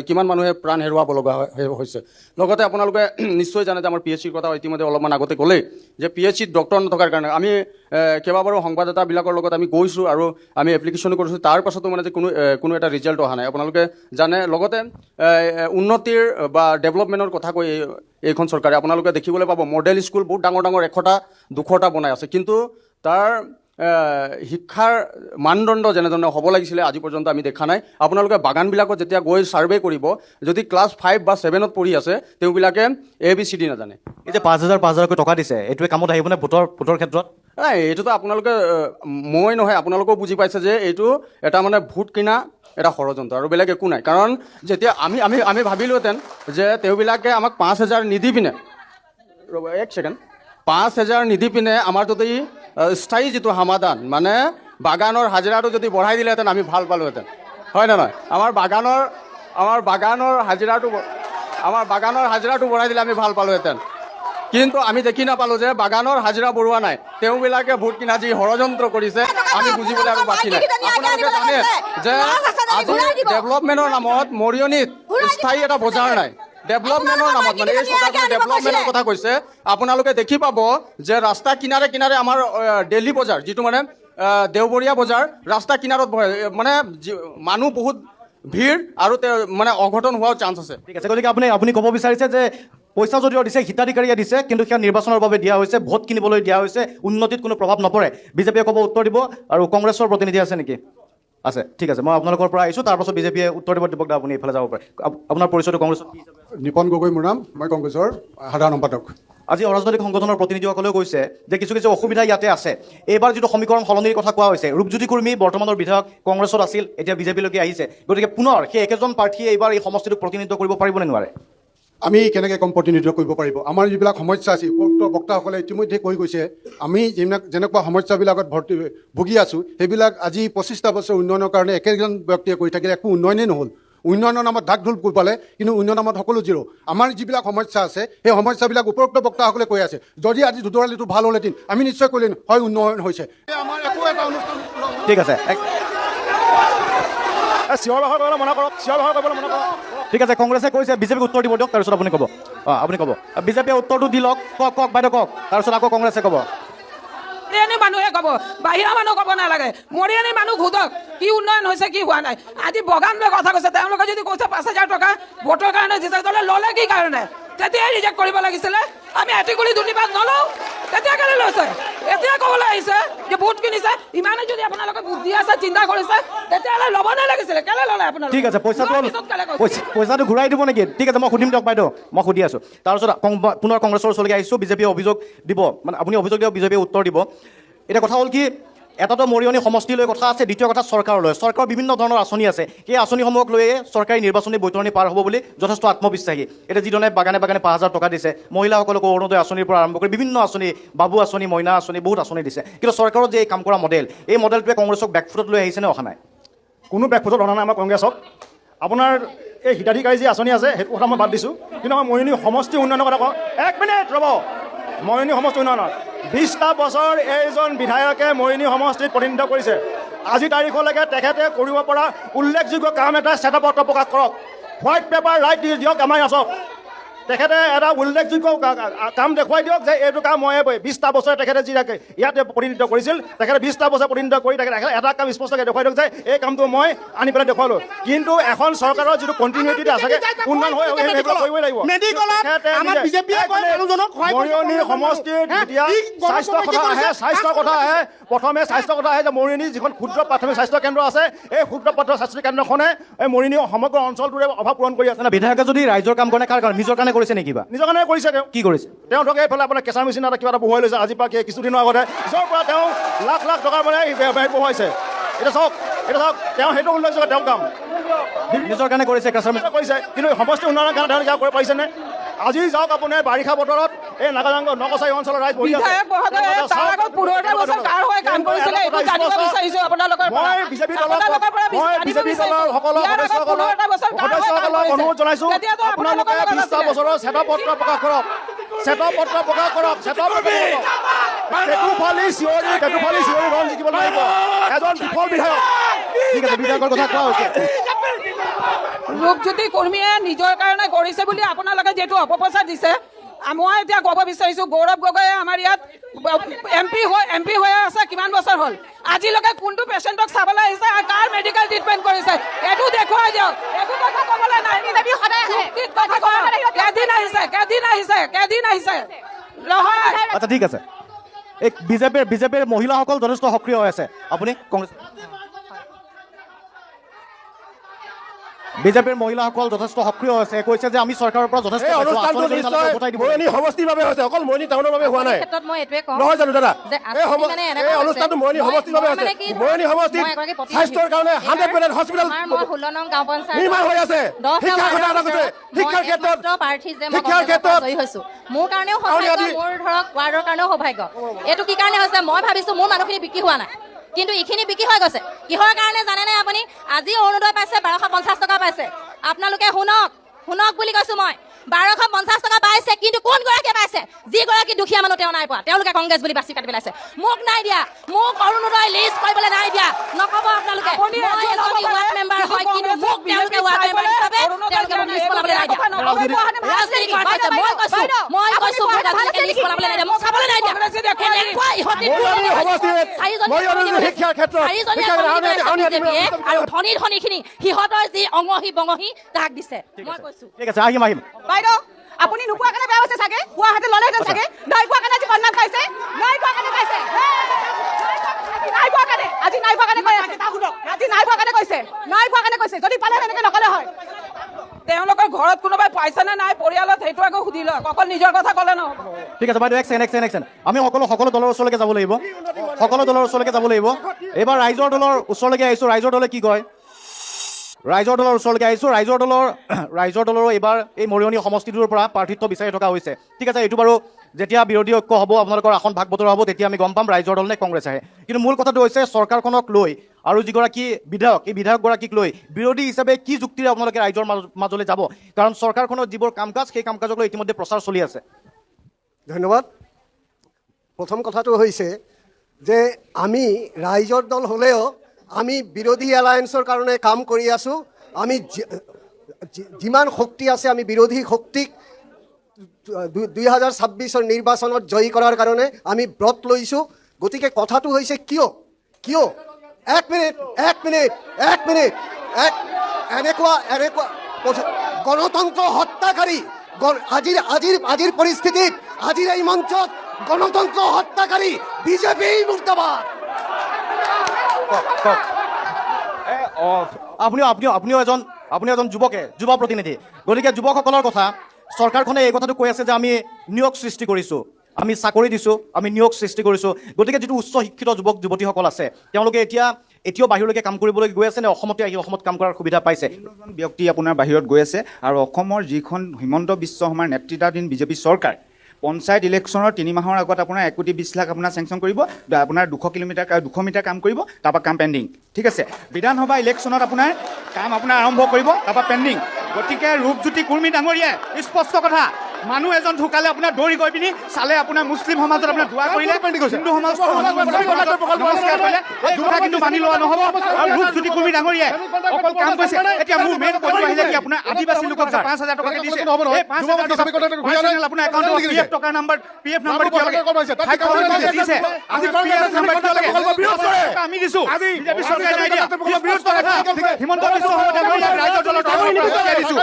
কিমান মানুহে প্ৰাণ হেৰুৱাব লগা হৈছে লগতে আপোনালোকে নিশ্চয় জানে যে আমাৰ PHCৰ কথা ইতিমধ্যে অলপমান আগতে ক'লেই যে PHCত ডক্টৰ নথকাৰ কাৰণে আমি কেইবাবাৰো সংবাদদাতাবিলাকৰ লগত আমি গৈছোঁ আৰু আমি এপ্লিকেশ্যনো কৰিছোঁ তাৰ পাছতো মানে যে কোনো এটা ৰিজাল্ট অহা নাই আপোনালোকে জানে লগতে উন্নতিৰ বা ডেভেলপমেণ্টৰ কথা কৈ এইখন চৰকাৰে আপোনালোকে দেখিবলৈ পাব মডেল স্কুল বহুত ডাঙৰ 100টা 200টা বনাই আছে কিন্তু তাৰ শিক্ষাৰ মানদণ্ড যেনেধৰণে হ'ব লাগিছিলে আজি পৰ্যন্ত আমি দেখা নাই আপোনালোকে বাগানবিলাকত যেতিয়া গৈ ছাৰ্ভে কৰিব যদি ক্লাছ 5 বা 7ত পঢ়ি আছে তেওঁবিলাকে ABCD নাজানে এই যে 5,000কৈ টকা দিছে এইটোৱে কামত আহিবনে ভোটৰ ক্ষেত্ৰত এইটোতো আপোনালোকে মই নহয় আপোনালোকেও বুজি পাইছে যে এইটো এটা মানে ভোট কিনা এটা ষড়যন্ত্ৰ আৰু বেলেগ একো নাই কাৰণ যেতিয়া আমি ভাবিলোহেঁতেন যে তেওঁবিলাকে আমাক 5,000 নিদি পিনে ৰ'ব এক ছেকেণ্ড 5,000 নিদি পিনে আমাৰ যদি স্থায়ী যিটো সমাধান মানে বাগানৰ হাজিৰাটো যদি বঢ়াই দিলেহেঁতেন আমি ভাল পালোহেঁতেন হয় নে নহয় আমাৰ বাগানৰ হাজিৰাটো বঢ়াই দিলে আমি ভাল পালোহেঁতেন কিন্তু আমি দেখি নাপালোঁ যে বাগানৰ হাজিৰা বঢ়োৱা নাই তেওঁবিলাকে ভোট কিনা যি ষড়যন্ত্ৰ কৰিছে আমি বুজিবলৈ আৰু বাকী নাই আপোনালোকে জানে যে আজি ডেভেলপমেণ্টৰ নামত মৰিয়নিত স্থায়ী এটা বজাৰ নাই। ডেভেলপমেণ্টৰ নামত মানে এই চৰকাৰখনে ডেভেলপমেণ্টৰ কথা কৈছে। আপোনালোকে দেখি পাব যে ৰাস্তা কিনাৰে কিনাৰে আমাৰ ডেইলি বজাৰ, যিটো মানে দেওবৰীয়া বজাৰ, ৰাস্তা কিনাৰত বহে, মানে মানুহ বহুত ভিৰ আৰু মানে অঘটন হোৱাৰ চান্স আছে। ঠিক আছে, গতিকে আপুনি ক'ব বিচাৰিছে যে পইচা যদিও দিছে, হিতাধিকাৰীয়ে দিছে, কিন্তু সেয়া নিৰ্বাচনৰ বাবে দিয়া হৈছে, ভোট কিনিবলৈ দিয়া হৈছে, উন্নতিত কোনো প্ৰভাৱ নপৰে। বিজেপিয়ে ক'ব উত্তৰ দিব। আৰু কংগ্ৰেছৰ প্ৰতিনিধি আছে নেকি? আছে, ঠিক আছে, মই আপোনালোকৰ পৰা আহিছোঁ, তাৰপাছত বিজেপিয়ে উত্তৰ দিব। দীপক দা, আপুনি এইফালে যাব পাৰে। আপোনাৰ পৰিচয়টো কংগ্ৰেছৰ কি হিচাপে? নিপন গগৈ মোৰ নাম, মই কংগ্ৰেছৰ সাধাৰণ সম্পাদক। আজি অৰাজনৈতিক সংগঠনৰ প্ৰতিনিধিসকলেও কৈছে যে কিছু কিছু অসুবিধা ইয়াতে আছে। এইবাৰ যিটো সমীকৰণ সলনিৰ কথা কোৱা হৈছে, ৰূপজ্যোতি কুৰ্মী বৰ্তমানৰ বিধায়ক কংগ্ৰেছত আছিল, এতিয়া বিজেপিলৈকে আহিছে, গতিকে পুনৰ সেই একেজন প্ৰাৰ্থীয়ে এইবাৰ এই সমষ্টিটোক প্ৰতিনিধিত্ব কৰিব পাৰিব নে নোৱাৰে? আমি কেনেকৈ কম প্ৰতিনিধিত্ব কৰিব পাৰিব? আমাৰ যিবিলাক সমস্যা আছে, উপযুক্ত বক্তাসকলে ইতিমধ্যে কৈ গৈছে, আমি যেনেকুৱা সমস্যাবিলাকত ভুগি আছোঁ, সেইবিলাক আজি 25টা বছৰ উন্নয়নৰ কাৰণে একেজন ব্যক্তিয়ে কৰি থাকিলে একো উন্নয়নেই নহ'ল। উন্নয়নৰ নামত ঢাক ঢোল পালে, কিন্তু উন্নয়নৰ নামত সকলো জিৰ'। আমাৰ যিবিলাক সমস্যা আছে, সেই সমস্যাবিলাক উপযুক্ত বক্তাসকলে কৈ আছে। যদি আজি দুদৰালিটো ভাল হ'লহেঁতেন, আমি নিশ্চয় ক'লেন হয় উন্নয়ন হৈছে। আমাৰ একো এটা অনুষ্ঠান। ঠিক আছে, চিঞৰ বাখৰ কৰিবলৈ মনা কৰক, চিঞৰ বাখৰ কৰিবলৈ মনা কৰক। ঠিক আছে, কংগ্ৰেছে কৈছে, বিজেপিক উত্তৰ দিব দিয়ক, তাৰপিছত আপুনি ক'ব। আপুনি ক'ব, বিজেপিয়ে উত্তৰটো দি লওক। কওক বাইদেউ, কওক, তাৰপিছত আকৌ কংগ্ৰেছে ক'ব। মৰিয়নি মানুহে ক'ব, বাহিৰা মানুহ ক'ব নালাগে। মৰিয়নি মানুহ সোধক কি উন্নয়ন হৈছে, কি হোৱা নাই। আজি বগান লৈ কথা কৈছে, তেওঁলোকে যদি কৈছে 5,000 টকা ভোটৰ কাৰণে দিছে, তাহলে ল'লে কি কাৰণে? তেতিয়াই ৰিজেক্ট কৰিব লাগিছিলে। আমি এটিকুলি দুৰ্নীতিবাদ নলওঁ, তেতিয়া কেলৈ লৈছে? এতিয়া ক'বলৈ আহিছে যে ভোট কিনিছে। ইমানে যদি আপোনালোকে বুদ্ধি আছে, চিন্তা কৰিছে, তেতিয়াহ'লে ল'ব নালাগিছিলে। কেলৈ ল'লে আপোনালোকে? ঠিক আছে, পইচাটো ঘূৰাই দিব নেকি? ঠিক আছে, মই সুধিম দিয়ক বাইদেউ, মই সুধি আছোঁ। তাৰপিছত পুনৰ কংগ্ৰেছৰ ওচৰলৈকে আহিছোঁ। বিজেপিয়ে অভিযোগ দিব, মানে আপুনি অভিযোগ দিয়ক, বিজেপিয়ে উত্তৰ দিব। এতিয়া কথা হ'ল কি, এটাতো মৰিয়নি সমষ্টিলৈ কথা আছে, দ্বিতীয় কথা চৰকাৰলৈ। চৰকাৰৰ বিভিন্ন ধৰণৰ আঁচনি আছে, সেই আঁচনিসমূহক লৈয়ে চৰকাৰী নিৰ্বাচনী বৈতৰণি পাৰ হ'ব বুলি যথেষ্ট আত্মবিশ্বাসী। এতিয়া যিধৰণে বাগানে বাগানে 5,000 টকা দিছে, মহিলাসকলক অৰুণোদয় আঁচনিৰ পৰা আৰম্ভ কৰি বিভিন্ন আঁচনি, বাবু আঁচনি, মইনা আঁচনি, বহুত আঁচনি দিছে। কিন্তু চৰকাৰৰ যে এই কাম কৰা মডেল, এই মডেলটোৱে কংগ্ৰেছক বেকফুটত লৈ আহিছে নে অহা নাই? কোনো বেকফুটত অনা নাই আমাৰ কংগ্ৰেছক। আপোনাৰ এই হিতাধিকাৰী যি আঁচনি আছে, সেইটো কথা মই বাদ দিছোঁ, কিন্তু আমাৰ মৰিয়নি সমষ্টি উন্নয়নৰ কথা কওঁ। 1 মিনিট ৰ'ব। মৰিয়নি সমষ্টি উন্নয়নৰ 20টা বছৰ এইজন বিধায়কে মৰিয়নি সমষ্টিত প্ৰতিনিধিত্ব কৰিছে। আজি তাৰিখলৈকে তেখেতে কৰিব পৰা উল্লেখযোগ্য কাম এটা শ্বেতপত্ৰ প্ৰকাশ কৰক, হোৱাইট পেপাৰ ৰাইট দিয়ক আমাৰ আছক। তেখেতে এটা উল্লেখযোগ্য কাম দেখুৱাই দিয়ক যে এইটো কাম মই 20টা বছৰে তেখেতে যি ইয়াতে প্ৰতিনিধিত্ব কৰিছিল, তেখেতে 20টা বছৰ প্ৰতিনিধিত্ব কৰি তেখেতে এটা কাম স্পষ্টকৈ দেখুৱাই দিয়ক যে এই কামটো মই আনি পেলাই দেখুৱালোঁ। কিন্তু এখন চৰকাৰৰ যিটো কণ্টিনিউটি আছে, উন্নয়ন হৈ সেইবিলাক কৰিবই লাগিব। মৰিয়নি সমষ্টিত যেতিয়া স্বাস্থ্যৰ কথা আহে, প্ৰথমে স্বাস্থ্যৰ কথা আহে যে মৰিয়নি যিখন ক্ষুদ্ৰ প্ৰাথমিক স্বাস্থ্য কেন্দ্ৰ আছে, এই ক্ষুদ্ৰ প্ৰাথমিক স্বাস্থ্য কেন্দ্ৰখনে এই মৰিয়নি সমগ্ৰ অঞ্চলটোৰে অভাৱ পূৰণ কৰি আছে। বিধায়কে যদি ৰাইজৰ কাম কৰে, কাৰ কাৰণে? নিজৰ কাৰণে কৰিছে নেকি? নিজৰ কাৰণে কৰিছে। তেওঁ কি কৰিছে? তেওঁ ধৰক এইফালে আপোনাৰ কেঁচা মেচিন এটা কিবা এটা বহুৱাই লৈছে আজিৰ পৰা কিছুদিনৰ আগতে, য'ৰ পৰা তেওঁ লাখ লাখ টকাৰ মানে বহুৱাইছে। এতিয়া চাওক, তেওঁ সেইটো উল্লেখযোগ্য তেওঁ কাম নিজৰ কাৰণে কৰিছে, কেঁচা মেচিন কৰিছে। কিন্তু সমষ্টি উন্নয়নৰ কাৰণে তেওঁ কৰিব পাৰিছেনে? আজি যাওক আপুনি বাৰিষা বতৰত এই নাগালেণ্ড নকছাৰী অঞ্চলৰ ৰাইজ বহি আছে। মই বিজেপি দলৰ সকলো সদস্যসকলক অনুৰোধ জনাইছোঁ, আপোনালোকে 20টা বছৰৰ শ্বেতপত্ৰ প্ৰকাশ কৰক, শ্বেতপত্ৰ প্ৰকাশ কৰক। পেটুফালি চিঞৰি ৰং জিকিব লাগিব এজন বিফল বিধায়ক। ঠিক আছে, বিধায়কৰ কথা কোৱা হৈছে। ৰূপজ্যোতি কুৰ্মীয়ে নিজৰ কাৰণে কৰিছে বুলি আপোনালোকে যিহেতু অপপ্ৰচাৰ দিছে, মই এতিয়া ক'ব বিচাৰিছোঁ, গৌৰৱ গগৈয়ে আমাৰ ইয়াত এমপি হৈ আছে কিমান বছৰ হ'ল, আজিলৈকে কোনটো পেচেণ্টক চাবলৈ আহিছে আৰু কাৰ মেডিকেল ট্ৰিটমেণ্ট কৰিছে, এইটো দেখুৱাই দিয়ক। একো কথা ক'বলৈ নাই। কেদিন আহিছে নহয়। আচ্ছা, ঠিক আছে। এই বিজেপিৰ মহিলাসকল যথেষ্ট সক্ৰিয় হৈ আছে। আপুনি কংগ্ৰেছ বিজেপিৰ মহিলাসকল যথেষ্ট সক্ৰিয় হৈছে, কৈছে যে আমি চৰকাৰৰ পৰা যথেষ্ট মৰিয়নি সমষ্টিৰ বাবে হৈছে, অকল মৰিয়নি টাউনৰ বাবে হোৱা নাই। নহয় জানো দাদা? এই অনুষ্ঠানটো মৰিয়নি সমষ্টিৰ বাবে হৈছে। মৰিয়নি সমষ্টিত স্বাস্থ্যৰ কাৰণে 100% হস্পিটেল নিৰ্মাণ হৈ আছে। শিক্ষাৰ ক্ষেত্ৰত মোৰ কাৰণেও সৌভাগ্য, মোৰ ধৰক ৱাৰ্ডৰ কাৰণেও সৌভাগ্য। এইটো কি কাৰণে হৈছে? মই ভাবিছোঁ মোৰ মানুহখিনি বিক্ৰী হোৱা নাই, কিন্তু এইখিনি বিক্ৰী হৈ গৈছে। কিহৰ কাৰণে জানেনে আপুনি? আজি অৰুণোদয় পাইছে 1250 টকা পাইছে। আপোনালোকে শুনক বুলি কৈছোঁ মই। 1250 টকা পাইছে, কিন্তু কোন গৰাকীয়ে পাইছে? যিগৰাকী দুখীয়া মানুহ তেওঁ নাই পোৱা, তেওঁলোকে কংগ্ৰেছ বুলি বাছি কাটি পেলাইছে। মোক নাই দিয়া, মোক অৰুণোদয় লিষ্ট কৰিবলৈ নাই দিয়া, নক'ব আপোনালোকে। মই এজনী ৱাৰ্ড মেম্বাৰ হয়, কিন্তু মোক তেওঁলোকে ৱাৰ্ড মেম্বাৰ হিচাপে তেওঁলোকে মোক লিষ্ট বনাবলৈ নাই দিয়া। ৰাজনীতি কৰা হৈছে, মই কৈছো মই ৰাজনীতি লিষ্ট বনাবলৈ নাই দিয়া, মোক চাবলৈ নাই দিয়া। এনেকুৱা ইহঁতি আৰু ধনী ধনীখিনি সিহঁতৰ যি অঙহী বঙহী তাক দিছে। মই কৈছো ঠিক আছে, আহিম আহিম। বাইদেউ আপুনি নোপোৱা কাৰণে বেয়া হৈছে চাগে, গুৱাহাটী ল'লেহেঁতেন চাগে। নাই পোৱা কাৰণে আজি বদনাম খাইছে, নাই পোৱা কাৰণে পাইছে, নাই পোৱা কাৰণে আজি নাই পোৱা কাৰণে কৈ আছে। আজি নাই পোৱা কাৰণে কৈছে, নাই পোৱা কাৰণে কৈছে। যদি পালে সেনেকে নকলে হয়। তেওঁলোকৰ ঘৰত কোনোবাই পাইছে নে নাই, পৰিয়ালত সেইটো আকৌ সুধি লওক, অকল নিজৰ কথা ক'লে নহ'ব। ঠিক আছে বাইদেউ, একচেণ্ড আমি সকলো দলৰ ওচৰলৈকে যাব লাগিব, সকলো দলৰ ওচৰলৈকে যাব লাগিব। এইবাৰ ৰাইজৰ দলৰ ওচৰলৈকে আহিছোঁ, ৰাইজৰ দলে কি কয়? ৰাইজৰ দলৰ ওচৰলৈকে আহিছোঁ। ৰাইজৰ দলৰো এইবাৰ এই মৰিয়নি সমষ্টিটোৰ পৰা প্ৰাৰ্থিত্ব বিচাৰি থকা হৈছে। ঠিক আছে, এইটো বাৰু যেতিয়া বিৰোধী ঐক্য হ'ব, আপোনালোকৰ আসন ভাগ বতৰা হ'ব, তেতিয়া আমি গম পাম ৰাইজৰ দল নে কংগ্ৰেছ আহে। কিন্তু মূল কথাটো হৈছে চৰকাৰখনক লৈ আৰু যিগৰাকী বিধায়ক, এই বিধায়কগৰাকীক লৈ বিৰোধী হিচাপে কি যুক্তিৰে আপোনালোকে ৰাইজৰ মাজলৈ যাব? কাৰণ চৰকাৰখনৰ যিবোৰ কাম কাজ, সেই কাম কাজক লৈ ইতিমধ্যে প্ৰচাৰ চলি আছে। ধন্যবাদ। প্ৰথম কথাটো হৈছে যে আমি ৰাইজৰ দল হ'লেও আমি বিৰোধী এলায়েন্সৰ কাৰণে কাম কৰি আছোঁ। আমি যিমান শক্তি আছে আমি বিৰোধী শক্তিক 2026 নিৰ্বাচনত জয়ী কৰাৰ কাৰণে আমি ব্ৰত লৈছোঁ। গতিকে কথাটো হৈছে কিয় এক মিনিট এনেকুৱা গণতন্ত্ৰ হত্যাকাৰী আজিৰ পৰিস্থিতিত, আজিৰ এই মঞ্চত গণতন্ত্ৰ হত্যাকাৰী বিজেপি মুৰ্দাবাদ। আপুনিও এজন যুৱ প্ৰতিনিধি। গতিকে যুৱকসকলৰ কথা চৰকাৰখনে এই কথাটো কৈ আছে যে আমি নিয়োগ সৃষ্টি কৰিছোঁ, আমি চাকৰি দিছোঁ, আমি নিয়োগ সৃষ্টি কৰিছোঁ। গতিকে যিটো উচ্চ শিক্ষিত যুৱক যুৱতীসকল আছে, তেওঁলোকে এতিয়াও বাহিৰলৈকে কাম কৰিবলৈ গৈ আছে নে অসমতে আহি অসমত কাম কৰাৰ সুবিধা পাইছে? এজন ব্যক্তি আপোনাৰ বাহিৰত গৈ আছে, আৰু অসমৰ যিখন হিমন্ত বিশ্ব শৰ্মাৰ নেতৃত্বাধীন বিজেপি চৰকাৰ পঞ্চায়ত ইলেকশ্যনৰ 3 মাহৰ আগত আপোনাৰ 1,20 লাখ আপোনাৰ চেংচন কৰিব, আপোনাৰ 200 মিটাৰ কাম কৰিব, তাৰপৰা কাম পেণ্ডিং। ঠিক আছে, বিধানসভা ইলেকশ্যনত আপোনাৰ কাম আপোনাৰ আৰম্ভ কৰিব, তাৰপৰা পেণ্ডিং। গতিকে ৰূপজ্যোতি কুৰ্মী ডাঙৰীয়াই স্পষ্ট কথা, মানুহ এজন ঢুকালে আপোনাৰ দৌৰি গৈ পিনি চালে, আপোনাৰ মুছলিম সমাজত আপোনাৰ দোৱা কৰিলে, হিন্দু সমাজ নমস্কাৰ কৰিলে, এই কথা কিন্তু মানি লোৱা নহ'ব। আৰু ৰূপজ্যোতি কুৰ্মী ডাঙৰীয়াই অকল কাম কৰিছে। এতিয়া মোৰ মেইন পইণ্টটো আহিলে কি, আপোনাৰ আদিবাসী লোকক 5,000 টকাকে দিছে, এই 5,000 আপোনাৰ একাউণ্টত PF টকাৰ নাম্বাৰ, PF নাম্বাৰ দিছে, আমি দিছোঁ, বিজেপি চৰকাৰে নাই দিয়া। হিমন্ত বিশ্ব শৰ্মা ডাঙৰীয়াক ৰাইজৰ দলৰ দিছোঁ,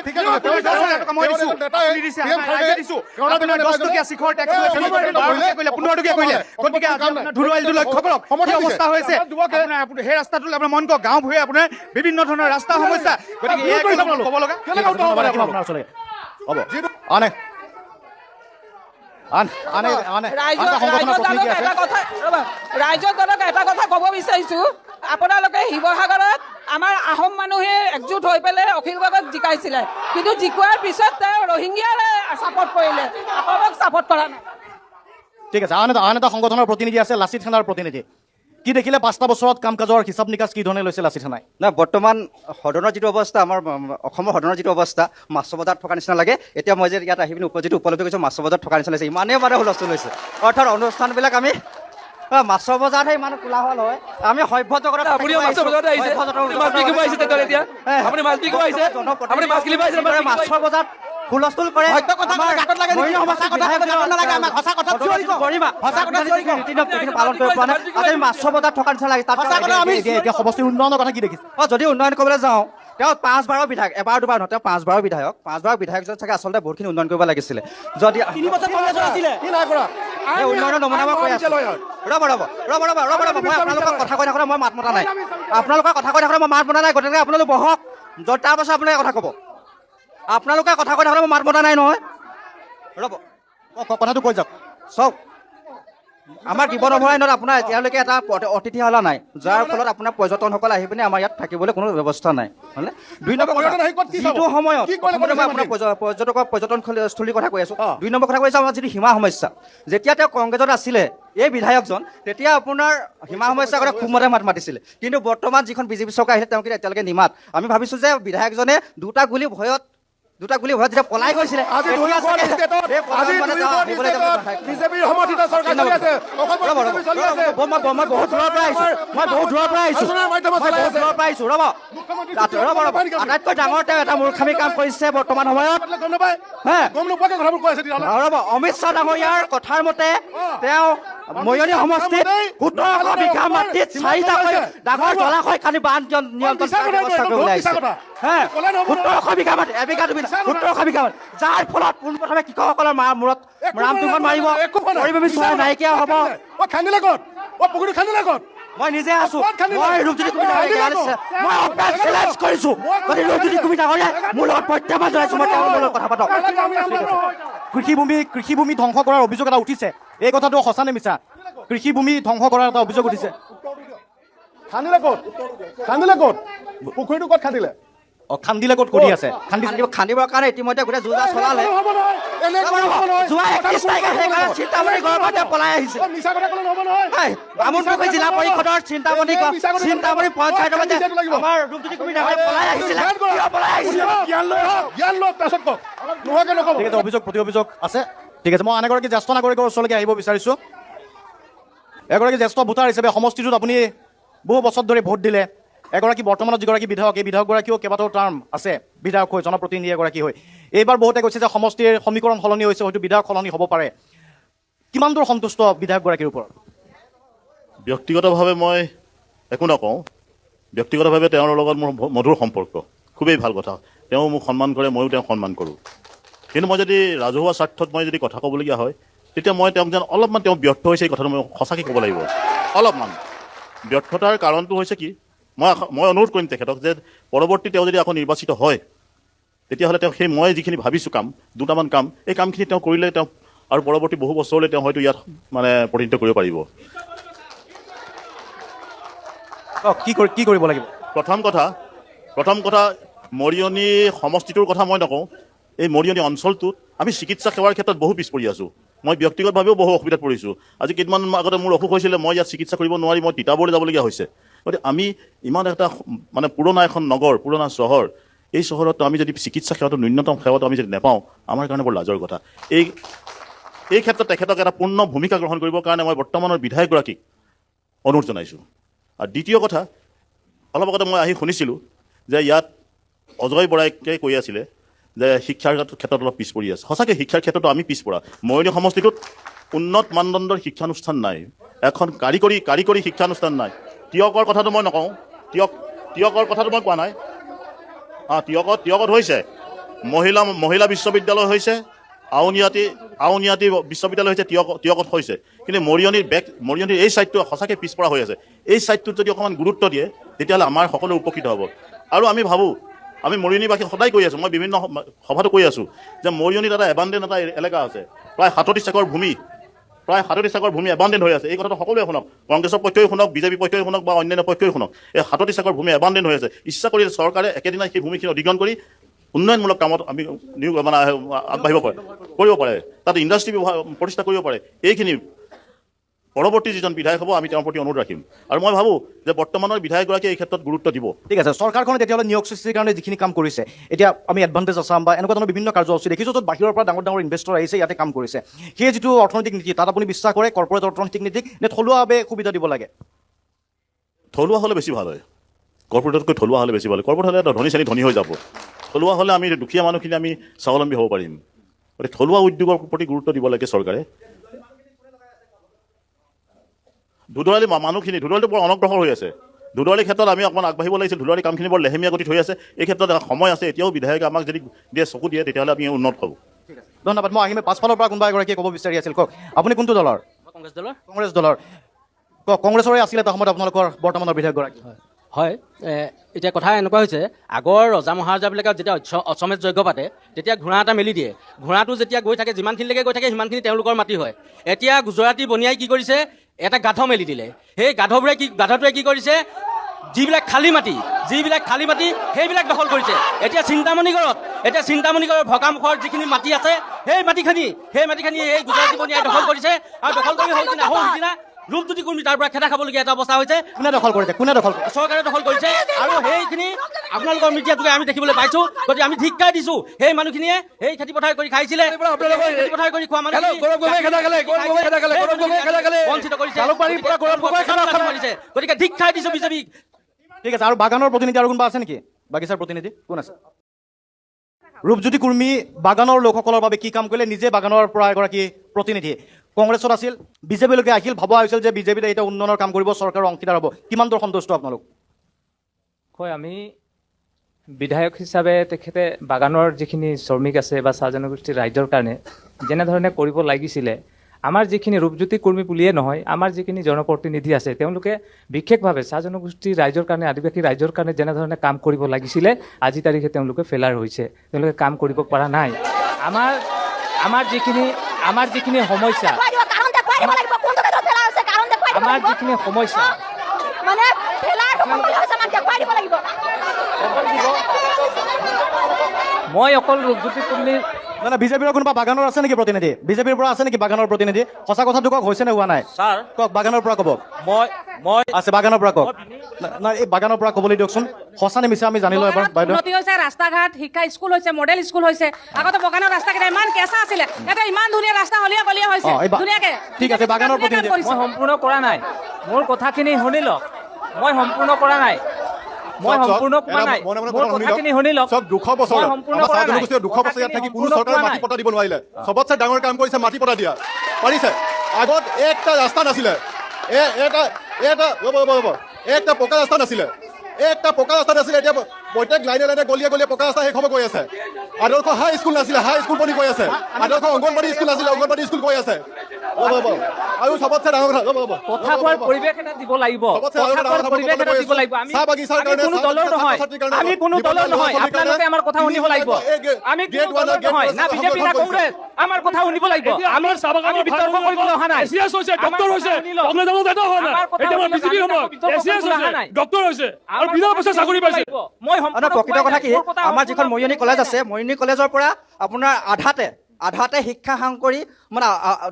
মই দিছোঁ, আপুনি দিছে, ৰাইজে দিছোঁ। আপোনাৰ 10 টকীয়া শিখৰ টেক্স 15 টকীয়া কৰিলে। গতিকে ধুৰুৱাইলটো লক্ষ্য কৰক, কি অৱস্থা হৈছে। আপোনাৰ সেই ৰাস্তাটো আপোনাৰ মন কৰক, গাঁও ভূঞে আপোনাৰ বিভিন্ন ধৰণৰ ৰাস্তা সমস্যা। গতিকে ক'ব লগা ৰাইজৰ দলক এটা কথা ক'ব বিচাৰিছোঁ, আপোনালোকে শিৱসাগৰত আমাৰ আহোম মানুহে একজোট হৈ পেলাই অখিলগড়ত জিকাইছিলে, কিন্তু জিকোৱাৰ পিছত তেওঁ ৰোহিংগীয়াৰে ছাপৰ্ট কৰিলে, অসমক ছাপৰ্ট কৰা নাই। ঠিক আছে, আন এটা সংগঠনৰ প্ৰতিনিধি আছে, লাচিত থানাৰ প্ৰতিনিধি। কি দেখিলে 5টা বছৰত কাম কাজৰ হিচাপ নিকাচ কি ধৰণে লৈছে লাচিত থানাই? না, বৰ্তমান সদনৰ যিটো অৱস্থা, আমাৰ অসমৰ সদনৰ যিটো অৱস্থা, মাছৰ বজাৰত থকা নিচিনা লাগে। এতিয়া মই যে ইয়াত আহি পিনি যিটো উপলব্ধি কৰিছোঁ, মাছৰ বজাৰত থকা নিচিনা লাগিছে, ইমানেই হুলস্থুল হৈছে। অৰ্থাৎ অনুষ্ঠানবিলাক আমি মাছৰ বজাৰহে ইমান কোলাহল হয়, আমি সভ্য জগতত মাছৰ বজাৰত হুলস্থুল কৰে। পালন কৰিব পৰা নাই, আজি মাছৰ বজাৰত থকা নিচিনা লাগে। এতিয়া সমষ্টিৰ উন্নয়নৰ কথা কি দেখিছে? যদি উন্নয়ন কৰিবলৈ যাওঁ, তেওঁ 5-12 বিধায়ক, এবাৰ দুবাৰ নহয়, তেওঁ 5-12 বিধায়কজন চাগে আচলতে বহুতখিনি উন্নয়ন কৰিব লাগিছিলে। যদি উন্নয়নৰ নমুনা মই কৈ আছোঁ, ৰ'ব মই আপোনালোকৰ কথা কৈ থাকোঁতে মই মাত মতা নাই, আপোনালোকৰ কথা কৈ থাকোঁতে মই মাত মতা নাই। গতিকে আপোনালোক বহক, তাৰপাছত আপোনালোকে কথা ক'ব। আপোনালোকে কথা কৈ থাকোঁতে মই মাত মতা নাই নহয়, ৰ'ব কথাটো কৈ যাওক। চাওক, আমাৰ জীৱন অভয়াৰণ্যত আপোনাৰ এতিয়ালৈকে এটা অতিথিশালা নাই, যাৰ ফলত আপোনাৰ পৰ্যটনসকল আহি পিনে আমাৰ ইয়াত থাকিবলৈ কোনো ব্যৱস্থা নাই। হয়নে? 2 নম্বৰ কথা, যিটো সময়ত পৰ্যটনস্থলীৰ কথা কৈ আছোঁ। 2 নম্বৰ কথা কৈছোঁ, আমাৰ যিটো সীমা সমস্যা, যেতিয়া তেওঁ কংগ্ৰেছত আছিলে এই বিধায়কজন, তেতিয়া আপোনাৰ সীমা সমস্যাৰ কথা খুব মতে মাত মাতিছিলে। কিন্তু বৰ্তমান যিখন বিজেপি চৰকাৰ আহিলে, তেওঁ কিন্তু এতিয়ালৈকে নিমাত। আমি ভাবিছোঁ যে বিধায়কজনে 2টা গুলি ভয়ত দুটা গুলি ভৰাই যেতিয়া পলাই গৈছিলে আজি এতিয়া ধুইখন চাগে ষ্টেটত এই পলাই আজি মানে ধুইখন আহিবলৈ ষ্টেটত এতিয়া বিজেপিৰ সমৰ্থিত চৰকাৰ চলি আছে অসমত বিজেপি চলি আছে মই বহুত দূৰৰ পৰা আহিছোঁ মই বহুত দূৰৰ পৰা আহিছোঁ আলোচনাৰ মাধ্যমত চলাই আছে দূৰৰ পৰা আহিছোঁ ৰ'ব আটাইতকৈ ডাঙৰ তেওঁ এটা মূৰ্খামি কাম কৰিছে বৰ্তমান সময়ত গম নাপায় হে গম নোপোৱাকে কথাবোৰ কৈ আছে তেতিয়াহ'লে ৰ'ব অমিত শ্বাহ ডাঙৰীয়াৰ কথাৰ মতে তেওঁ মৰিয়নি সমষ্টিত ১৭০০ বিঘা মাটিত ৪টাকৈ ডাঙৰ জলাশয় খান্দি বান নিয়ন্ত্ৰণ কৰাৰ ব্যৱস্থা কৰি ওলাইছে হে ১৭০০ বিঘা মাটি এবিঘা দুবিঘা ১৭০০ বিঘা মাটি যাৰ ফলত পোনপ্ৰথমে কৃষকসকলৰ মূৰত ৰামটোখন মাৰিব পৰিভূমি চৰাই নাইকিয়া হ'ব খান্দিলে ক'ত পুখুৰী খান্দিলে ক'ত মই নিজে আছো মই ৰূপজ্যোতি কুমি ডাঙৰীয়াক মই অপেন চেলেঞ্জ কৰিছো যদি ৰূপজ্যোতি কুমি ডাঙৰীয়াই মোৰ লগত প্ৰত্যাহ্বান জনাইছো মই তেওঁৰ লগত কথা পাতক কৃষিভূমি ধ্বংস কৰাৰ অভিযোগ এটা উঠিছে এই কথাটো সঁচা নে মিছা কৃষিভূমি ধ্বংস কৰাৰ এটা অভিযোগ উঠিছে খান্দিলে ক'ত পুখুৰীটো ক'ত খান্দিলে খান্দিলে ক'ত কৰি আছে খান্দিবৰ কাৰণে ইতিমধ্যে গোটেই যোজা চলালে যোৱা ৩১ তাৰিখে সেইকাৰণে চিন্তামণি ঘৰৰ পৰা তেওঁ পলাই আহিছে বামুণপুখুৰী জিলা পৰিষদৰ চিন্তামণি পঞ্চায়তৰ মাজে আমাৰ ৰূপজ্যোতি কুমি ডাঙৰীয়া পলাই আহিছিলে কিয় পলাই আহিছিলে জ্ঞান লওক তাৰপিছত কওক নোহোৱাকে নক'ব ঠিক আছে অভিযোগ প্ৰতি অভিযোগ আছে ঠিক আছে মই আন এগৰাকী জ্যেষ্ঠ নাগৰিকৰ ওচৰলৈকে আহিব বিচাৰিছোঁ এগৰাকী জ্যেষ্ঠ ভোটাৰ হিচাপে সমষ্টিটোত আপুনি বহু বছৰ ধৰি ভোট দিলে এগৰাকী বৰ্তমানত যিগৰাকী বিধায়ক এই বিধায়কগৰাকীও কেইবাটাও টাৰ্ম আছে বিধায়ক হৈ জনপ্ৰতিনিধি এগৰাকী হৈ এইবাৰ বহুতে কৈছে যে সমষ্টিৰ সমীকৰণ সলনি হৈছে হয়তো বিধায়ক সলনি হ'ব পাৰে কিমান দূৰ সন্তুষ্ট বিধায়কগৰাকীৰ ওপৰত ব্যক্তিগতভাৱে মই একো নকওঁ ব্যক্তিগতভাৱে তেওঁৰ লগত মোৰ মধুৰ সম্পৰ্ক খুবেই ভাল কথা তেওঁ মোক সন্মান কৰে ময়ো তেওঁক সন্মান কৰোঁ কিন্তু মই যদি ৰাজহুৱা স্বাৰ্থত মই যদি কথা ক'বলগীয়া হয় তেতিয়া মই তেওঁক যেন অলপমান তেওঁ ব্যৰ্থ হৈছে এই কথাটো মই সঁচাকৈ ক'ব লাগিব অলপমান ব্যৰ্থতাৰ কাৰণটো হৈছে কি মই অনুৰোধ কৰিম তেখেতক যে পৰৱৰ্তী তেওঁ যদি আকৌ নিৰ্বাচিত হয় তেতিয়াহ'লে তেওঁ সেই মই যিখিনি ভাবিছোঁ কাম দুটামান কাম এই কামখিনি তেওঁ কৰিলে তেওঁ আৰু পৰৱৰ্তী বহু বছৰলৈ তেওঁ হয়তো ইয়াত মানে প্ৰতিনিধিত্ব কৰিব পাৰিব কি কৰিব লাগিব প্ৰথম কথা মৰিয়নি সমষ্টিটোৰ কথা মই নকওঁ এই মৰিয়নি অঞ্চলটোত আমি চিকিৎসা সেৱাৰ ক্ষেত্ৰত বহু পিছ পৰি আছোঁ মই ব্যক্তিগতভাৱেও বহু অসুবিধাত পৰিছোঁ আজি কেইদিনমান আগতে মোৰ অসুখ হৈছিলে মই ইয়াত চিকিৎসা কৰিব নোৱাৰি মই তিতাবৰলৈ যাবলগীয়া হৈছে গতিকে আমি ইমান এটা মানে পুৰণা এখন নগৰ পুৰণা চহৰ এই চহৰত আমি যদি চিকিৎসা সেৱাটো ন্যূনতম সেৱাটো আমি যদি নাপাওঁ আমাৰ কাৰণে বৰ লাজৰ কথা এই ক্ষেত্ৰত তেখেতক এটা পূৰ্ণ ভূমিকা গ্ৰহণ কৰিবৰ কাৰণে মই বৰ্তমানৰ বিধায়কগৰাকীক অনুৰোধ জনাইছোঁ আৰু দ্বিতীয় কথা অলপ আগতে মই আহি শুনিছিলোঁ যে ইয়াত অজয় বৰাইকে কৈ আছিলে যে শিক্ষাৰ ক্ষেত্ৰত অলপ পিছ পৰি আছে সঁচাকৈ শিক্ষাৰ ক্ষেত্ৰতো আমি পিছপৰা মৰিয়নি সমষ্টিটোত উন্নত মানদণ্ডৰ শিক্ষানুষ্ঠান নাই এখন কাৰিকৰী শিক্ষানুষ্ঠান নাই তিয়কৰ কথাটো মই নকওঁ তিয়কৰ কথাটো মই কোৱা নাই তিয়কত হৈছে মহিলা বিশ্ববিদ্যালয় হৈছে আউনীআটী বিশ্ববিদ্যালয় হৈছে তিয়কত হৈছে কিন্তু মৰিয়নিৰ এই ছাইডটো সঁচাকৈ পিছপৰা হৈ আছে এই ছাইডটোত যদি অকণমান গুৰুত্ব দিয়ে তেতিয়াহ'লে আমাৰ সকলো উপকৃত হ'ব আৰু আমি ভাবোঁ আমি মৰিয়নিবাসী সদায় কৈ আছোঁ মই বিভিন্ন সভাতো কৈ আছোঁ যে মৰিয়নিত এটা এবাণ্ডেণ্ট এটা এলেকা আছে প্ৰায় 37 চাকৰ ভূমি এবাণ্ডেণ্ট হৈ আছে এই কথাটো সকলোৱে শুনক কংগ্ৰেছৰ পক্ষই শুনক বিজেপি পক্ষই শুনক বা অন্যান্য পক্ষই শুনক এই 37 চাকৰ ভূমি এবাণ্ডেণ্ট হৈ আছে ইচ্ছা কৰি চৰকাৰে একেদিনাই সেই ভূমিখিনি অধিগ্ৰহণ কৰি উন্নয়নমূলক কামত আমি আগবাঢ়িব কৰিব পাৰে তাত ইণ্ডাষ্ট্ৰী প্ৰতিষ্ঠা কৰিব পাৰে এইখিনি পৰৱৰ্তী যিজন বিধায়ক হ'ব আমি তেওঁৰ প্ৰতি অনুৰোধ ৰাখিম আৰু মই ভাবোঁ যে বৰ্তমানৰ বিধায়কগৰাকীয়ে এই ক্ষেত্ৰত গুৰুত্ব দিব ঠিক আছে চৰকাৰখনে তেতিয়াহ'লে নিয়োগ সৃষ্টিৰ কাৰণে যিখিনি কাম কৰিছে এতিয়া আমি এডভান্টেজ আছাম বা এনেকুৱা ধৰণৰ বিভিন্ন কাৰ্যসূচী দেখিছোঁ য'ত বাহিৰৰ পৰা ডাঙৰ ইনভেষ্টৰ আহিছে ইয়াতে কাম কৰিছে সেই যিটো অৰ্থনৈতিক নীতি তাত আপুনি বিশ্বাস কৰে কৰ্পৰেট অৰ্থনৈতিক নীতিক নে থলুৱাভাৱে সুবিধা দিব লাগে থলুৱা হ'লে বেছি ভাল হয় কৰ্পৰেটতকৈ থলুৱা হ'লে বেছি ভাল হয় কৰ্পৰেট হ'লে এটা ধনী হৈ যাব থলুৱা হ'লে আমি দুখীয়া মানুহখিনি আমি স্বাৱলম্বী হ'ব পাৰিম গতিকে থলুৱা উদ্যোগৰ প্ৰতি গুৰুত্ব দিব লাগে চৰকাৰে ধুধৰালী ধুধৰালীটো বৰ অনগ্ৰসৰ হৈ আছে ধুধৰালীৰ ক্ষেত্ৰত আমি অকণমান আগবাঢ়িব লাগিছিল ধুধৰালী কামখিনি বৰ লেহেমীয়া গতিত হৈ আছে এই ক্ষেত্ৰত সময় আছে এতিয়াও বিধায়কে আমাক যদি চকু দিয়ে তেতিয়াহ'লে আমি উন্নত হ'ব ধন্যবাদ মই আহিম পাছফালৰ পৰা কোনোবা এগৰাকীয়ে ক'ব বিচাৰি আছিল কওক আপুনি কোনটো দলৰ কংগ্ৰেছ দলৰ কংগ্ৰেছৰে আছিলে এটা সময়ত আপোনালোকৰ বৰ্তমানৰ বিধায়কগৰাকী হয় এতিয়া কথা এনেকুৱা হৈছে আগৰ ৰজা মহাৰজাবিলাকে যেতিয়া অশ্বমেধ যজ্ঞ পাতে তেতিয়া ঘোঁৰা এটা মেলি দিয়ে ঘোঁৰাটো যেতিয়া গৈ থাকে যিমানখিনিলৈকে গৈ থাকে সিমানখিনি তেওঁলোকৰ মাটি হয় এতিয়া গুজৰাটী বনিয়াই কি কৰিছে এটা গাধ মেলি দিলে সেই গাধটোৱে কি কৰিছে যিবিলাক খালী মাটি সেইবিলাক দখল কৰিছে এতিয়া চিন্তামণিগড়ত ভকামুখৰ যিখিনি মাটি আছে সেই মাটিখিনি এই গুজৰাটী বনিয়াই দখল কৰিছে আৰু দখল কৰি হ'ল কিনা ৰূপজ্যোতি কুৰ্মী তাৰ পৰা খেদা খাবলগীয়া এটা অৱস্থা হৈছে। কোনে দখল কৰিছে? কোনে দখল কৰিছে? চৰকাৰে দখল কৰিছে আৰু সেইখিনি আপোনালোকৰ মিডিয়াটোকে আমি দেখিবলৈ পাইছোঁ। গতিকে আমি ধিক্কাৰ দিছোঁ সেই মানুহখিনিয়ে সেই খেতি পথাৰ কৰি খাইছিলে, খেতি পথাৰ কৰি খোৱা মানুহখিনি বঞ্চিত কৰিছে, গতিকে ধিক্কাৰ দিছোঁ বিজেপিক। ঠিক আছে, আৰু বাগানৰ প্ৰতিনিধি আৰু কোনোবা আছে নেকি? বাগিচাৰ প্ৰতিনিধি কোন আছে? ৰূপজ্যোতি কুৰ্মী বাগানৰ লোকসকলৰ বাবে কি কাম কৰিলে? নিজে বাগানৰ পৰা এগৰাকী প্ৰতিনিধি, কংগ্ৰেছত আছিল, বিজেপিলৈকে আহিল, ভবা হৈছিল যে বিজেপিত এতিয়া উন্নয়নৰ কাম কৰিব, চৰকাৰৰ অংশীদাৰ হ'ব। কিমান দূৰ সন্তুষ্ট আপোনালোক? হয়, আমি বিধায়ক হিচাপে তেখেতে বাগানৰ যিখিনি শ্ৰমিক আছে বা চাহ জনগোষ্ঠীৰ ৰাইজৰ কাৰণে যেনেধৰণে কৰিব লাগিছিলে, আমাৰ যিখিনি ৰূপজ্যোতি কুৰ্মী বুলিয়ে নহয়, আমাৰ যিখিনি জনপ্ৰতিনিধি আছে তেওঁলোকে বিশেষভাৱে চাহ জনগোষ্ঠীৰ ৰাইজৰ কাৰণে, আদিবাসী ৰাইজৰ কাৰণে যেনেধৰণে কাম কৰিব লাগিছিলে আজি তাৰিখে তেওঁলোকে ফেলাৰ হৈছে, তেওঁলোকে কাম কৰিব পৰা নাই। আমাৰ যিখিনি সমস্যা, আমাৰ যিখিনি সমস্যা মই অকল ৰূপজ্যোতি কুৰ্মীৰ মানে বিজেপিৰ কোনোবা বাগানৰ আছে নেকি প্ৰতিনিধি? বিজেপিৰ পৰা আছে নেকি বাগানৰ প্ৰতিনিধি? সঁচা কথাটো কওক, হৈছে নে হোৱা নাই? ছাৰ কওক, বাগানৰ পৰা ক'ব। মই আছে বাগানৰ পৰা কওক। নাই, এই বাগানৰ পৰা ক'বলৈ দিয়কচোন, সঁচা নে মিছা আমি জানিলো এবাৰ। বাইদেউ, উন্নতি হৈছে, ৰাস্তা ঘাট, শিক্ষা স্কুল হৈছে, মডেল স্কুল হৈছে। আগতে বাগানৰ ৰাস্তাকেইটা ইমান কেঁচা আছিলে, এতিয়া ইমান ধুনীয়া ৰাস্তা হলিয়া গলিয়া হৈছে ধুনীয়াকে। ঠিক আছে, বাগানৰ প্ৰতিনিধি। মই সম্পূৰ্ণ কৰা নাই, মোৰ কথাখিনি শুনি লওক। মই সম্পূৰ্ণ কৰা নাই, মই সম্পূৰ্ণ কৰা নাই, মোৰ কথাখিনি শুনি লওক। চব 200 বছৰ ইয়াত থাকি কোনো চৰকাৰে মাটি পটা দিব নোৱাৰিলে। চবতছে ডাঙৰ কাম কৰিছে মাটি পটা দিয়া, পাৰিছে। আগত একটা ৰাস্তা নাছিলে, একটা পকা ৰাস্তা নাছিলে, এতিয়া প্ৰত্যেক লাইনে লাইনে গলিয়ে গলিয়ে পকা ৰাস্তা শেষ হ'ব গৈ আছে। আদৰ্শ হাই স্কুল নাছিলে, হাই স্কুল বনি গৈ আছে। আদৰ্শ অংগনবাড়ী স্কুল নাছিলে, অংগনবাড়ী স্কুল গৈ আছে। আৰু চবতছে ডাঙৰ কথা, কথা কোৱাৰ পৰিৱেশ এটা দিব লাগিব, চাহ বাগিচাৰ কাৰণে কোনো দলৰ নহয়, আমি কোনো দলৰ নহয়, আপোনালোকে আমাৰ কথা শুনিব লাগিব। আমি কোনো দলৰ নহয়, না বিজেপি না কংগ্ৰেছ, আমাৰ কথা শুনিব লাগিব। আমাৰ চাহ বাগানৰ বিতৰ্ক কৰিবলৈ অহা নাই। এছিয়াছ হৈছে, ডক্টৰ হৈছে, কংগ্ৰেছৰ এটা হোৱা নাই, এতিয়া আমাৰ বিজেপিৰ সময়। এছিয়াছ হৈছে, ডক্টৰ হৈছে আৰু বিনা পইচা চাকৰি পাইছে। প্ৰকৃত কথা কি, আমাৰ যিখন মৰিয়নি কলেজ আছে, মৰিয়নি কলেজৰ পৰা আপোনাৰ আধাতে শিক্ষা সাং কৰি মানে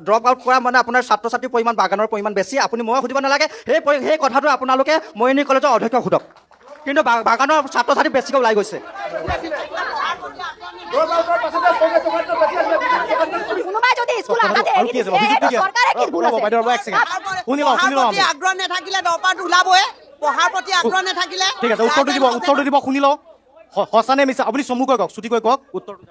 ড্ৰপ আউট কৰা মানে আপোনাৰ ছাত্ৰ ছাত্ৰীৰ পৰিমাণ, বাগানৰ পৰিমাণ বেছি। আপুনি মই সুধিব নালাগে, সেই কথাটো আপোনালোকে মৰিয়নি কলেজৰ অধ্যক্ষক সোধক। কিন্তু বাগানৰ ছাত্ৰ ছাত্ৰী বেছিকৈ ওলাই গৈছে। আগ্ৰহ নাথাকিলে দৰবাৰটো ওলাবই, পঢ়াৰ প্ৰতি আগ্ৰহ নাথাকিলে। ঠিক আছে, উত্তৰটো দিব, শুনি লওঁ। সঁচা নে মিছা আপুনি চমুকৈ কওক, চুটিকৈ কওক উত্তৰটো।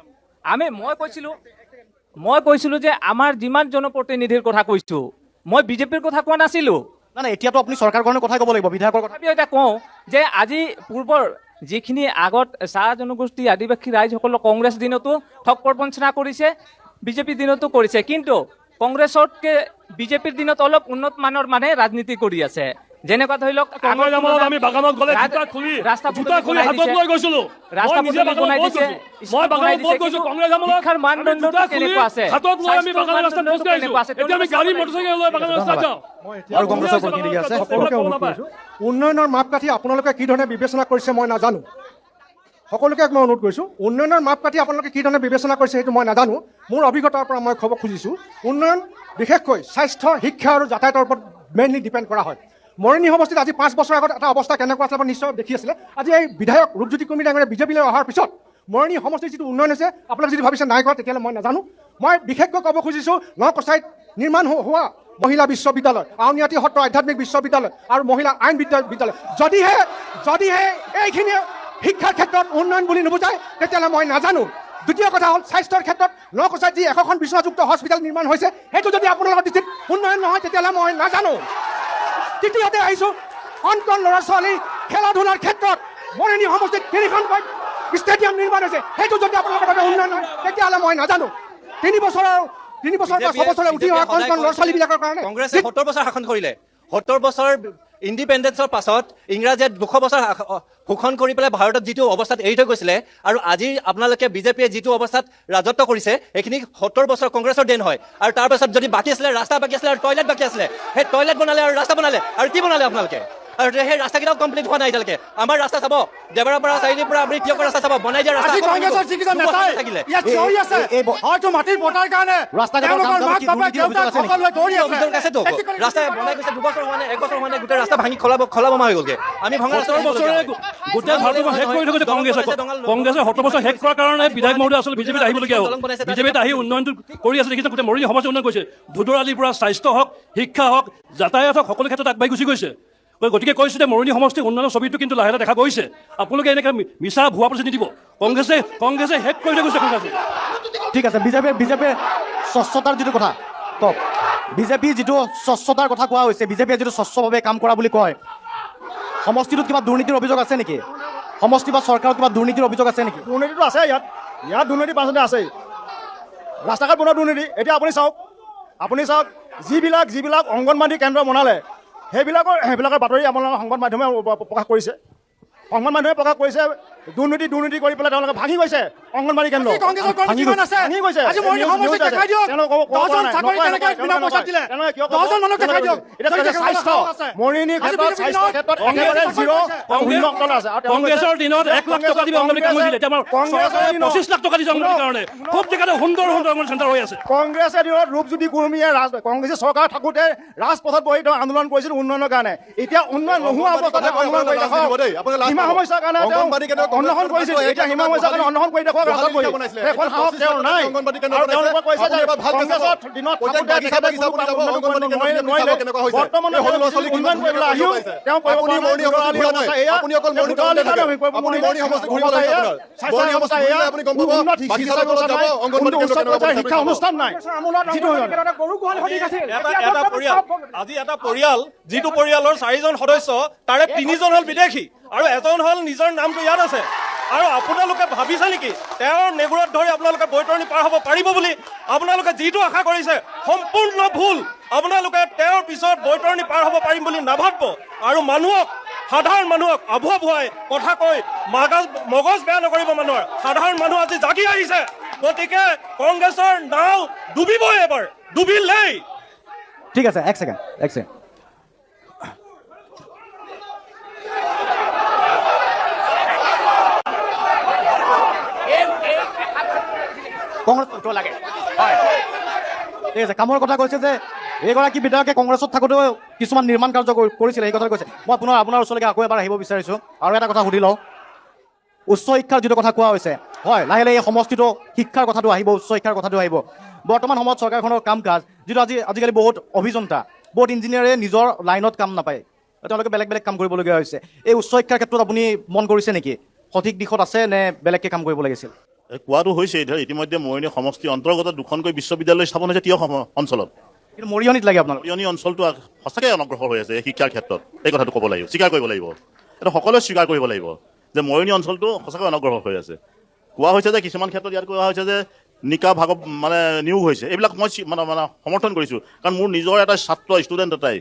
মই কৈছিলোঁ যে আমাৰ যিমান জনপ্ৰতিনিধিৰ কথা কৈছোঁ, মই বিজেপিৰ কথা কোৱা নাছিলোঁ। নাই, এতিয়াতো আপুনি চৰকাৰখনৰ কথাই ক'ব লাগিব, বিধায়কৰ কথা। তথাপিও এতিয়া কওঁ যে আজি পূৰ্বৰ যিখিনি আগত চাহ জনগোষ্ঠী আদিবাসী ৰাইজসকলক কংগ্ৰেছ দিনতো ঠগ প্ৰবঞ্চনা কৰিছে, বিজেপিৰ দিনতো কৰিছে, কিন্তু কংগ্ৰেছতকৈ বিজেপিৰ দিনত অলপ উন্নত মানৰ মানে ৰাজনীতি কৰি আছে। যেনেকুৱা ধৰি লওক, আমি বাগানত গ'লে জোতা খুলি হাতত লৈ গৈছিলো, মই নিজে বাগানত গৈছো, মই বাগানত গৈছো, কংগ্ৰেছ শিক্ষাৰ মানদণ্ড কেনেকুৱা আছে, হাতত লৈ আমি বাগানৰ ৰাস্তাত খোজ কাঢ়িছো, এতিয়া আমি গাড়ী মটৰচাইকেল লৈ বাগানৰ ৰাস্তাত যাওঁ। আৰু কংগ্ৰেছৰ প্ৰতিনিধি আছে। উন্নয়নৰ মাপকাঠি আপোনালোকে কি ধৰণে বিবেচনা কৰিছে মই নাজানো, সকলোকে মই অনুৰোধ কৰিছোঁ। উন্নয়নৰ মাপকাঠি আপোনালোকে কি ধৰণে বিবেচনা কৰিছে সেইটো মই নাজানো, মোৰ অভিজ্ঞতাৰ পৰা মই ক'ব খুজিছোঁ। উন্নয়ন বিশেষকৈ স্বাস্থ্য, শিক্ষা আৰু যাতায়াতৰ ওপৰত মেইনলি ডিপেণ্ড কৰা হয়। মৰিয়নি সমষ্টিত আজি 5 বছৰ আগত এটা অৱস্থা কেনেকুৱা আছিলে আপুনি নিশ্চয় দেখি আছিলে। আজি এই বিধায়ক ৰূপজ্যোতি কুৰ্মী ডাঙৰীয়া বিজেপিলৈ অহাৰ পিছত মৰিয়নি সমষ্টিৰ যিটো উন্নয়ন হৈছে, আপোনালোকে যদি ভাবিছে নাই কৰা তেতিয়াহ'লে মই নাজানো। মই বিশেষকৈ ক'ব খুজিছোঁ, নকচাইত নিৰ্মাণ হোৱা মহিলা বিশ্ববিদ্যালয়, আউনীআটী সত্ৰ আধ্যাত্মিক বিশ্ববিদ্যালয় আৰু মহিলা আইন বিদ্যালয়, যদিহে এইখিনি শিক্ষাৰ ক্ষেত্ৰত উন্নয়ন বুলি নুবুজায় তেতিয়াহ'লে মই নাজানো। দ্বিতীয় কথা হ'ল, স্বাস্থ্যৰ ক্ষেত্ৰত নকচাইত যি 100খন বিশ্বযুক্ত হস্পিটেল নিৰ্মাণ হৈছে, সেইটো যদি আপোনালোকৰ দৃষ্টিত উন্নয়ন নহয় তেতিয়াহ'লে মই নাজানো। তৃতীয়তে আহিছোঁ, কণ ল'ৰা ছোৱালী খেলা ধূলাৰ ক্ষেত্ৰত মৰিয়নি সমষ্টিত 3খন ষ্টেডিয়াম নিৰ্মাণ হৈছে, সেইটো যদি আপোনালোকৰ বাবে উন্নয়ন হয় তেতিয়াহ'লে মই নাজানো। 3 বছৰ বা 6 বছৰে উঠি অহা কণ ল'ৰা ছোৱালীবিলাকৰ কাৰণে কংগ্ৰেছে 70 বছৰ শাসন কৰিলে। 70 বছৰ ইণ্ডিপেণ্ডেন্সৰ পাছত ইংৰাজীয়ে 200 বছৰ শোষণ কৰি পেলাই ভাৰতত যিটো অৱস্থাত এৰি থৈ গৈছিলে, আৰু আজি আপোনালোকে বিজেপিয়ে যিটো অৱস্থাত ৰাজত্ব কৰিছে, সেইখিনি 70 বছৰ কংগ্ৰেছৰ দেন হয়। আৰু তাৰপাছত যদি বাকী আছিলে, ৰাস্তা বাকী আছিলে আৰু টয়লেট বাকী আছিলে, সেই টয়লেট বনালে আৰু ৰাস্তা বনালে আৰু কি বনালে আপোনালোকে? আৰু সেই ৰাস্তাকেইটাও কমপ্লিট হোৱা নাই এতিয়ালৈকে। আমাৰ ৰাস্তা চাব, দেৱাৰৰ পৰা চাৰিআলিৰ পৰা আপুনি তিয়কৰ ৰাস্তা চাব, বনাই দিয়া ৰাস্তা থাকিলে ৰাস্তা বনাই গৈছে 2 বছৰ হোৱা নাই, 1 বছৰ হোৱা নাই, গোটেই ৰাস্তা ভাঙি খলাবমা হৈ গ'লগে। আমি ভঙা ৰাস্তা গোটেই ভাৰতবৰ্ষ শেষ কৰি থৈ গৈছে কংগ্ৰেছে 70 বছৰ শেষ কৰাৰ কাৰণে বিধায়ক মহোদয় আচলতে বিজেপিত আহিবলগীয়া হ'ল। বিজেপিত আহি উন্নয়নটো কৰি আছে দেখিছে, গোটেই মৰিগাঁও সমষ্টি উন্নয়ন কৰিছে। ভোটৰ আলিৰ পৰা স্বাস্থ্য হওক, শিক্ষা হওক, যাতায়াত হওক, সকলো ক্ষেত্ৰত আগবাঢ়ি গুচি গৈছে। গতিকে কৈছোঁ যে মৰিগাঁও সমষ্টিৰ উন্নয়নৰ ছবিটো কিন্তু লাহে লাহে দেখা গৈছে। আপোনালোকে এনেকৈ মিছা ভুৱা প্ৰতিশ্ৰুতি নিদিব। কংগ্ৰেছে শেষ কৰি থৈ গৈছে কংগ্ৰেছে। ঠিক আছে, বিজেপিৰ স্বচ্ছতাৰ যিটো কথা কওক, বিজেপি যিটো স্বচ্ছতাৰ কথা কোৱা হৈছে, বিজেপিয়ে যিটো স্বচ্ছভাৱে কাম কৰা বুলি কয়, সমষ্টিটোত কিবা দুৰ্নীতিৰ অভিযোগ আছে নেকি? সমষ্টি বা চৰকাৰত কিবা দুৰ্নীতিৰ অভিযোগ আছে নেকি? দুৰ্নীতিটো আছে ইয়াত দুৰ্নীতি পাছতে আছেই। ৰাস্তা ঘাট বনোৱা দুৰ্নীতি। এতিয়া আপুনি চাওক যিবিলাক অংগনবাদী কেন্দ্ৰ বনালে সেইবিলাকৰ বাতৰি আপোনালোকৰ সংবাদ মাধ্যমে প্ৰকাশ কৰিছে। দুৰ্নীতি কৰি পেলাই তেওঁলোকে ভাঙি গৈছে অংগনবাদী কেন্দ্ৰ। কংগ্ৰেছৰ দিনত 1 লাখ টকা দিব অংগনবাদী কাম হৈছিল, এতিয়া আমাৰ 25 লাখ টকা দিছে অংগনবাদী কাৰণে। খুব জেগাতে সুন্দৰ অংগনবাদী চেণ্টাৰ হৈ আছে। কংগ্ৰেছে দিনত ৰূপজ্যোতি কুৰ্মীয়ে কংগ্ৰেছে চৰকাৰ থাকোঁতে ৰাজপথত বহি তেওঁ আন্দোলন কৰিছিল উন্নয়নৰ কাৰণে। এতিয়া উন্নয়ন নোহোৱা অৱস্থাতে আন্দোলন কৰি সীমা সমস্যাৰ কাৰণে অন্বেষণ কৰিছিল। এতিয়া সীমা সমস্যাৰ কাৰণে অন্বেষণ কৰি দেখুৱাওক ৰাস্তাত বহি। সেইখন সাহস তেওঁৰ নাই। আৰু তেওঁলোকে কৈছে যে কংগ্ৰেছৰ দিনত থাকোঁতে বৰ্তমান উন্নয়ন কৰিবলৈ আহিও তেওঁ কৰিব পৰা শিক্ষা অনুষ্ঠান নাই। এটা পৰিয়াল, যিটো পৰিয়ালৰ 4জন সদস্য, তাৰে 3জন হ'ল বিদেশী আৰু এজন হ'ল নিজৰ নামটো ইয়াত আছে। আৰু আপোনালোকে ভাবিছে নেকি তেওঁৰ নেগুৰত ধৰি আপোনালোকে বৈতৰণি পাৰ হ'ব পাৰিব বুলি? আপোনালোকে যিটো আশা কৰিছে সম্পূৰ্ণ ভুল। আপোনালোকে তেওঁৰ পিছত বৈতৰণি পাৰ হ'ব পাৰিম বুলি নাভাবিব। আৰু সাধাৰণ মানুহক আভুৱাই কথা কৈ মগজ বেয়া নকৰিব মানুহৰ। সাধাৰণ মানুহ আজি জাগি আহিছে। গতিকে কংগ্ৰেছৰ নাও ডুবিবই, এবাৰ ডুবিলেই। ঠিক আছে, এক ছেকেণ্ড। কংগ্ৰেছ উত্তৰ লাগে। হয়, ঠিক আছে। কামৰ কথা কৈছে যে এইগৰাকী বিধায়কে কংগ্ৰেছত থাকোঁতেও কিছুমান নিৰ্মাণ কাৰ্য কৰিছিলে, এই কথা কৈছে। মই পুনৰ আপোনাৰ ওচৰলৈকে আকৌ এবাৰ আহিব বিচাৰিছোঁ আৰু এটা কথা সুধি লওঁ। উচ্চ শিক্ষাৰ যিটো কথা কোৱা হৈছে, হয়, লাহে লাহে এই সমষ্টিটো শিক্ষাৰ কথাটো আহিব, উচ্চ শিক্ষাৰ কথাটো আহিব। বৰ্তমান সময়ত চৰকাৰখনৰ কাম কাজ যিটো আজিকালি বহুত অভিযন্তা, বহুত ইঞ্জিনিয়াৰে নিজৰ লাইনত কাম নাপায়, তেওঁলোকে বেলেগ কাম কৰিবলগীয়া হৈছে। এই উচ্চ শিক্ষাৰ ক্ষেত্ৰত আপুনি মন কৰিছে নেকি? সঠিক দিশত আছে নে বেলেগকৈ কাম কৰিব লাগিছিল? কোৱাটো হৈছে ইতিমধ্যে মৰিয়নি সমষ্টি অন্তৰ্গত 2খনকৈ বিশ্ববিদ্যালয় স্থাপন হৈছে তিয়ক অঞ্চলত। কিন্তু মৰিয়নিত লাগে আপোনালোক? মৰিয়নি অঞ্চলটো সঁচাকৈ অনগ্ৰসৰ হৈ আছে শিক্ষাৰ ক্ষেত্ৰত। এই কথাটো ক'ব লাগিব, স্বীকাৰ কৰিব লাগিব। এইটো সকলোৱে স্বীকাৰ কৰিব লাগিব যে মৰিয়নি অঞ্চলটো সঁচাকৈ অনগ্ৰসৰ হৈ আছে। কোৱা হৈছে যে কিছুমান ক্ষেত্ৰত ইয়াত কোৱা হৈছে যে নিকা ভাগত নিয়োগ হৈছে। এইবিলাক মই সমৰ্থন কৰিছোঁ, কাৰণ মোৰ নিজৰ এটা ষ্টুডেণ্ট এটাই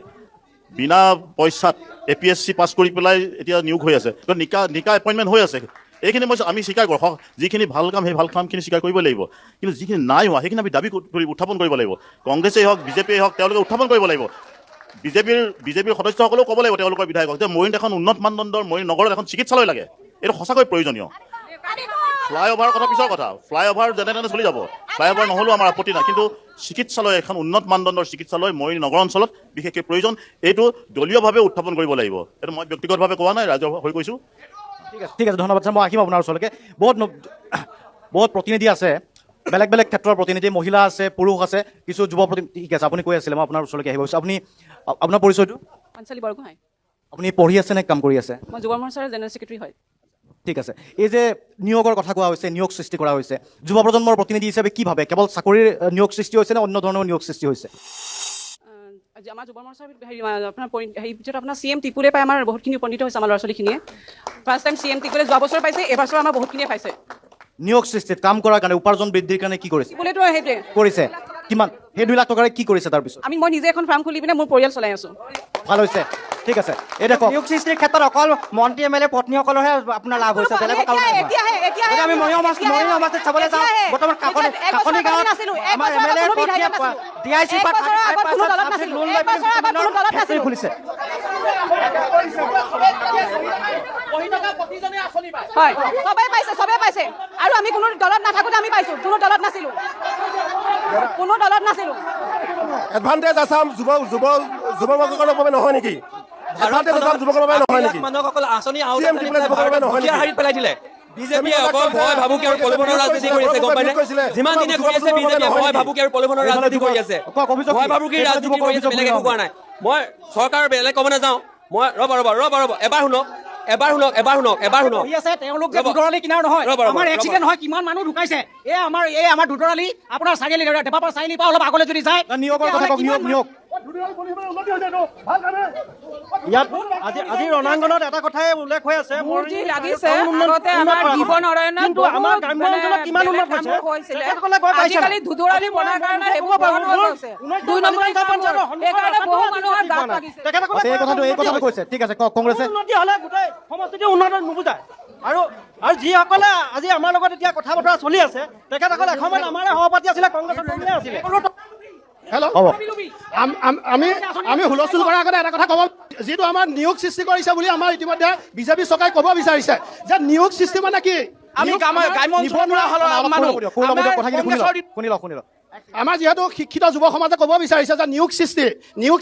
বিনা পইচাত APSC পাছ কৰি পেলাই এতিয়া নিয়োগ হৈ আছে। তো নিকা এপইণ্টমেণ্ট হৈ আছে। এইখিনি আমি স্বীকাৰ কৰোঁ। যিখিনি ভাল কাম সেই ভাল কামখিনি স্বীকাৰ কৰিব লাগিব, কিন্তু যিখিনি নাই হোৱা সেইখিনি আমি দাবী উত্থাপন কৰিব লাগিব। কংগ্ৰেছেই হওক, বিজেপিয়েই হওক, তেওঁলোকে উত্থাপন কৰিব লাগিব। বিজেপিৰ সদস্যসকলেও ক'ব লাগিব তেওঁলোকৰ বিধায়কক যে মৰিয়নিত এখন উন্নত মানদণ্ডৰ মৰিয়নি নগৰত এখন চিকিৎসালয় লাগে। এইটো সঁচাকৈ প্ৰয়োজনীয়। ফ্লাইঅভাৰৰ কথা পিছৰ কথা, ফ্লাইঅভাৰ যেনে তেনে চলি যাব, ফ্লাইঅভাৰ নহ'লেও আমাৰ আপত্তি নাই, কিন্তু চিকিৎসালয়, এখন উন্নত মানদণ্ডৰ চিকিৎসালয় মৰিয়নি নগৰ অঞ্চলত বিশেষকৈ প্ৰয়োজন। এইটো দলীয়ভাৱে উত্থাপন কৰিব লাগিব। এইটো মই ব্যক্তিগতভাৱে কোৱা নাই, ৰাজহুৱা হৈ কৈছোঁ। ঠিক আছে, ধন্যবাদ ছাৰ। মই আহিম আপোনাৰ ওচৰলৈকে। বহুত প্ৰতিনিধি আছে, বেলেগ ক্ষেত্ৰৰ প্ৰতিনিধি, মহিলা আছে, পুৰুষ আছে, কিছু যুৱ প্ৰতিনিধি। ঠিক আছে, আপুনি কৈ আছিলে, মই আপোনাৰ ওচৰলৈকে আহিব বিচাৰিছোঁ। আপোনাৰ পৰিচয়টো? অঞ্চলী বৰগোহাঁই। আপুনি পঢ়ি আছে নে কাম কৰি আছে? মই যুৱ মৰ্চাৰ জেনেৰেল ছেক্ৰেটাৰী হয়। ঠিক আছে। এই যে নিয়োগৰ কথা কোৱা হৈছে, নিয়োগ সৃষ্টি কৰা হৈছে, যুৱ প্ৰজন্মৰ প্ৰতিনিধি হিচাপে কি ভাবে? কেৱল চাকৰিৰ নিয়োগ সৃষ্টি হৈছে নে অন্য ধৰণৰ নিয়োগ সৃষ্টি হৈছে? আমাৰ যুৱ মৰ্চাৰ আপোনাৰ ভিতৰত আপোনাৰ CM টিপুৰে পাই আমাৰ বহুতখিনি উপনীত হৈছে। আমাৰ ল'ৰা ছোৱালীখিনিয়ে ফাৰ্ষ্ট টাইম CM টিপুৰে যোৱা বছৰ পাইছে, এইবছৰ আমাৰ বহুতখিনিয়ে পাইছে। নিয়োগ সৃষ্টিত কাম কৰাৰ কাৰণে, উপাৰ্জন বৃদ্ধিৰ কাৰণে কি কৰিছে? টিপুৰেতো সেইটোৱে কৰিছে। কিমান? সেই 2 লাখ টকাৰে কি কৰিছে তাৰপিছত? মই নিজে এখন ফাৰ্ম খুলি পিনে মোৰ পৰিয়াল চলাই আছোঁ। ভাল হৈছে। ঠিক আছে, এই দেখক নিয়োগ সৃষ্টিৰ ক্ষেত্ৰত অকল মন্ত্ৰী MLA পত্নীসকলৰহে আপোনাৰ লাভ হৈছে, বেলেগৰ কাৰো নহয়। আমি মৰিয়নি সমষ্টিত চাবলৈ যাওঁ, বৰ্তমান কাকনি গাঁৱত আমাৰ MLA পত্নীয়ে DIC লোন লৈ ফেক্টৰী খুলিছে। হয় চবেই পাইছে চবেই পাইছে আৰু আমি কোনো দলত নাথাকোতে আমি পাইছো কোনো দলত নাছিলো এডভান্টেজ আছাম যুৱকসকলৰ বাবে নহয় নেকি এডভান্টেজ আছাম যুৱকসকলৰ বাবে নহয় নেকি মানুহসকল আঁচনি পেলাই দিলে বিজেপিয়ে অকল ভয় ভাবুকি আৰু প্ৰলোভনৰ ৰাজনীতি কৰি আছে গম পাইনে যিমান দিনে কৰি আছে বিজেপিয়ে ভয় ভাবুকি আৰু প্ৰলোভনৰ ৰাজনীতি কৰি আছে ভয় ভাবুকিৰ ৰাজনীতি কৰি আছে বেলেগ একো কোৱা নাই মই চৰকাৰৰ বেলেগ ক'ব নাযাওঁ মই ৰ'ব এবাৰ শুনক তেওঁলোক যে দুধৰালি কিনাৰ নহয় আমাৰ এক্সিডেণ্ট হয় কিমান মানুহ ঢুকাইছে আমাৰ দুধৰালি আপোনাৰ চাৰিআলি ডেপাপাৰ চাৰিআলি পৰা অলপ আগলৈ যদি যায় নিয়োগৰ কথা কওক নিয়োগ ইয়াত আজি ৰণাংগনত এটা কথাই উল্লেখ হৈ আছে মোৰ যি লাগিছে আগতে আমাৰ জীৱনৰণ্য কিন্তু আমাৰ গ্ৰাম্য অঞ্চলত কিমান উন্নত হৈছে আজিকালি দুধৰালি বনাৰ কাৰণে সেইবোৰ বন্ধ হৈ গৈছে 2 নম্বৰ এইকাৰণে বহু মানুহৰ গাত লাগিছে এই কথাটো কৈছে ঠিক আছে কংগ্ৰেছে উন্নতি হ'লে গোটেই সমষ্টিটো উন্নত নুবুজায় আৰু যিসকলে আজি আমাৰ লগত এতিয়া কথা বতৰা চলি আছে তেখেতসকল এসময়ত আমাৰে সভাপতি আছিলে কংগ্ৰেছৰ কৰ্মী আছিলে হেল্ল' আমি হুলস্থুল কৰাৰ আগতে এটা কথা ক'ব যিটো আমাৰ নিয়োগ সৃষ্টি কৰিছে বুলি আমাৰ ইতিমধ্যে বিজেপি চৰকাৰে ক'ব বিচাৰিছে যে নিয়োগ সৃষ্টি মানে কি আমাৰ যিহেতু শিক্ষিত যুৱ সমাজে ক'ব বিচাৰিছে যে নিয়োগ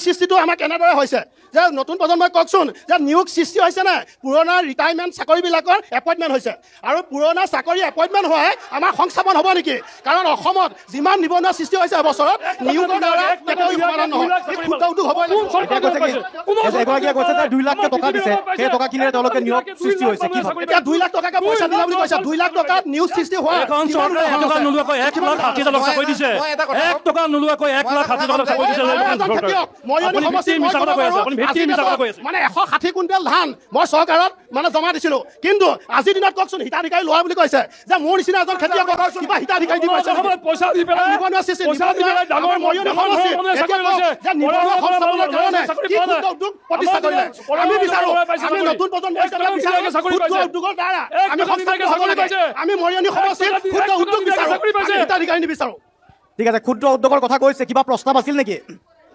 সৃষ্টিটো আমাৰ কেনেদৰে হৈছে যে নতুন প্ৰজন্মই কওকচোন যে নিয়োগ সৃষ্টি হৈছে নে পুৰণা ৰিটায়াৰমেণ্ট চাকৰিবিলাকৰ এপইণ্টমেণ্ট হৈছে আৰু পুৰণা চাকৰি এপইণ্টমেণ্ট হোৱাই আমাৰ সংস্থাপন হ'ব নেকি কাৰণ অসমত যিমান নিবনুৱা সৃষ্টি হৈছে এবছৰত নিয়োগৰ দ্বাৰা কেতিয়াও সমাধান নহয় ক্ষুদ্ৰ উদ্যোগ হ'ব এগৰাকীয়ে কৈছে যে 2 লাখ টকা দিছে সেই টকা কিনিলে তেওঁলোকে নিয়োগ সৃষ্টি হৈছে কি এতিয়া 2 লাখ টকাকে পইচা দিলা বুলি কৈছে 2 লাখ টকাত নিয়োগ সৃষ্টি হোৱা এখন চৰকাৰে 1 টকা নোলোৱাকৈ 1,60,000 টকা চাকৰি দিছে 1 টকা নোলোৱাকৈ 1,60,000 টকা চাকৰি দিছে মানে 160 কুইণ্টেল ধান মই চৰকাৰত মানে জমা দিছিলো কিন্তু আজিৰ দিনত কওকচোন হিতাধিকাৰী লোৱা বুলি কৈছে যে মোৰ নিচিনা এজন খেতিয়কক কিবা হিতাধিকাৰী দি পাইছে পইচা দি পেলাই নিবনুৱা সৃষ্টি ডাঙৰ মৰিয়নি সমষ্টি যে নিবনুৱা সংস্থাপনৰ কাৰণে কি ক্ষুদ্ৰ উদ্যোগ প্ৰতিষ্ঠা কৰিলে আমি বিচাৰো আমি নতুন প্ৰজন্ম ক্ষুদ্ৰ উদ্যোগৰ দ্বাৰা আমি সংস্থাপন হ'ব লাগে আমি মৰিয়নি সমষ্টিৰ ক্ষুদ্ৰ উদ্যোগ বিচাৰো হিতাধিকাৰী নিবিচাৰো ঠিক আছে ক্ষুদ্ৰ উদ্যোগৰ কথা কৈছে কিবা প্ৰস্তাৱ আছিল নেকি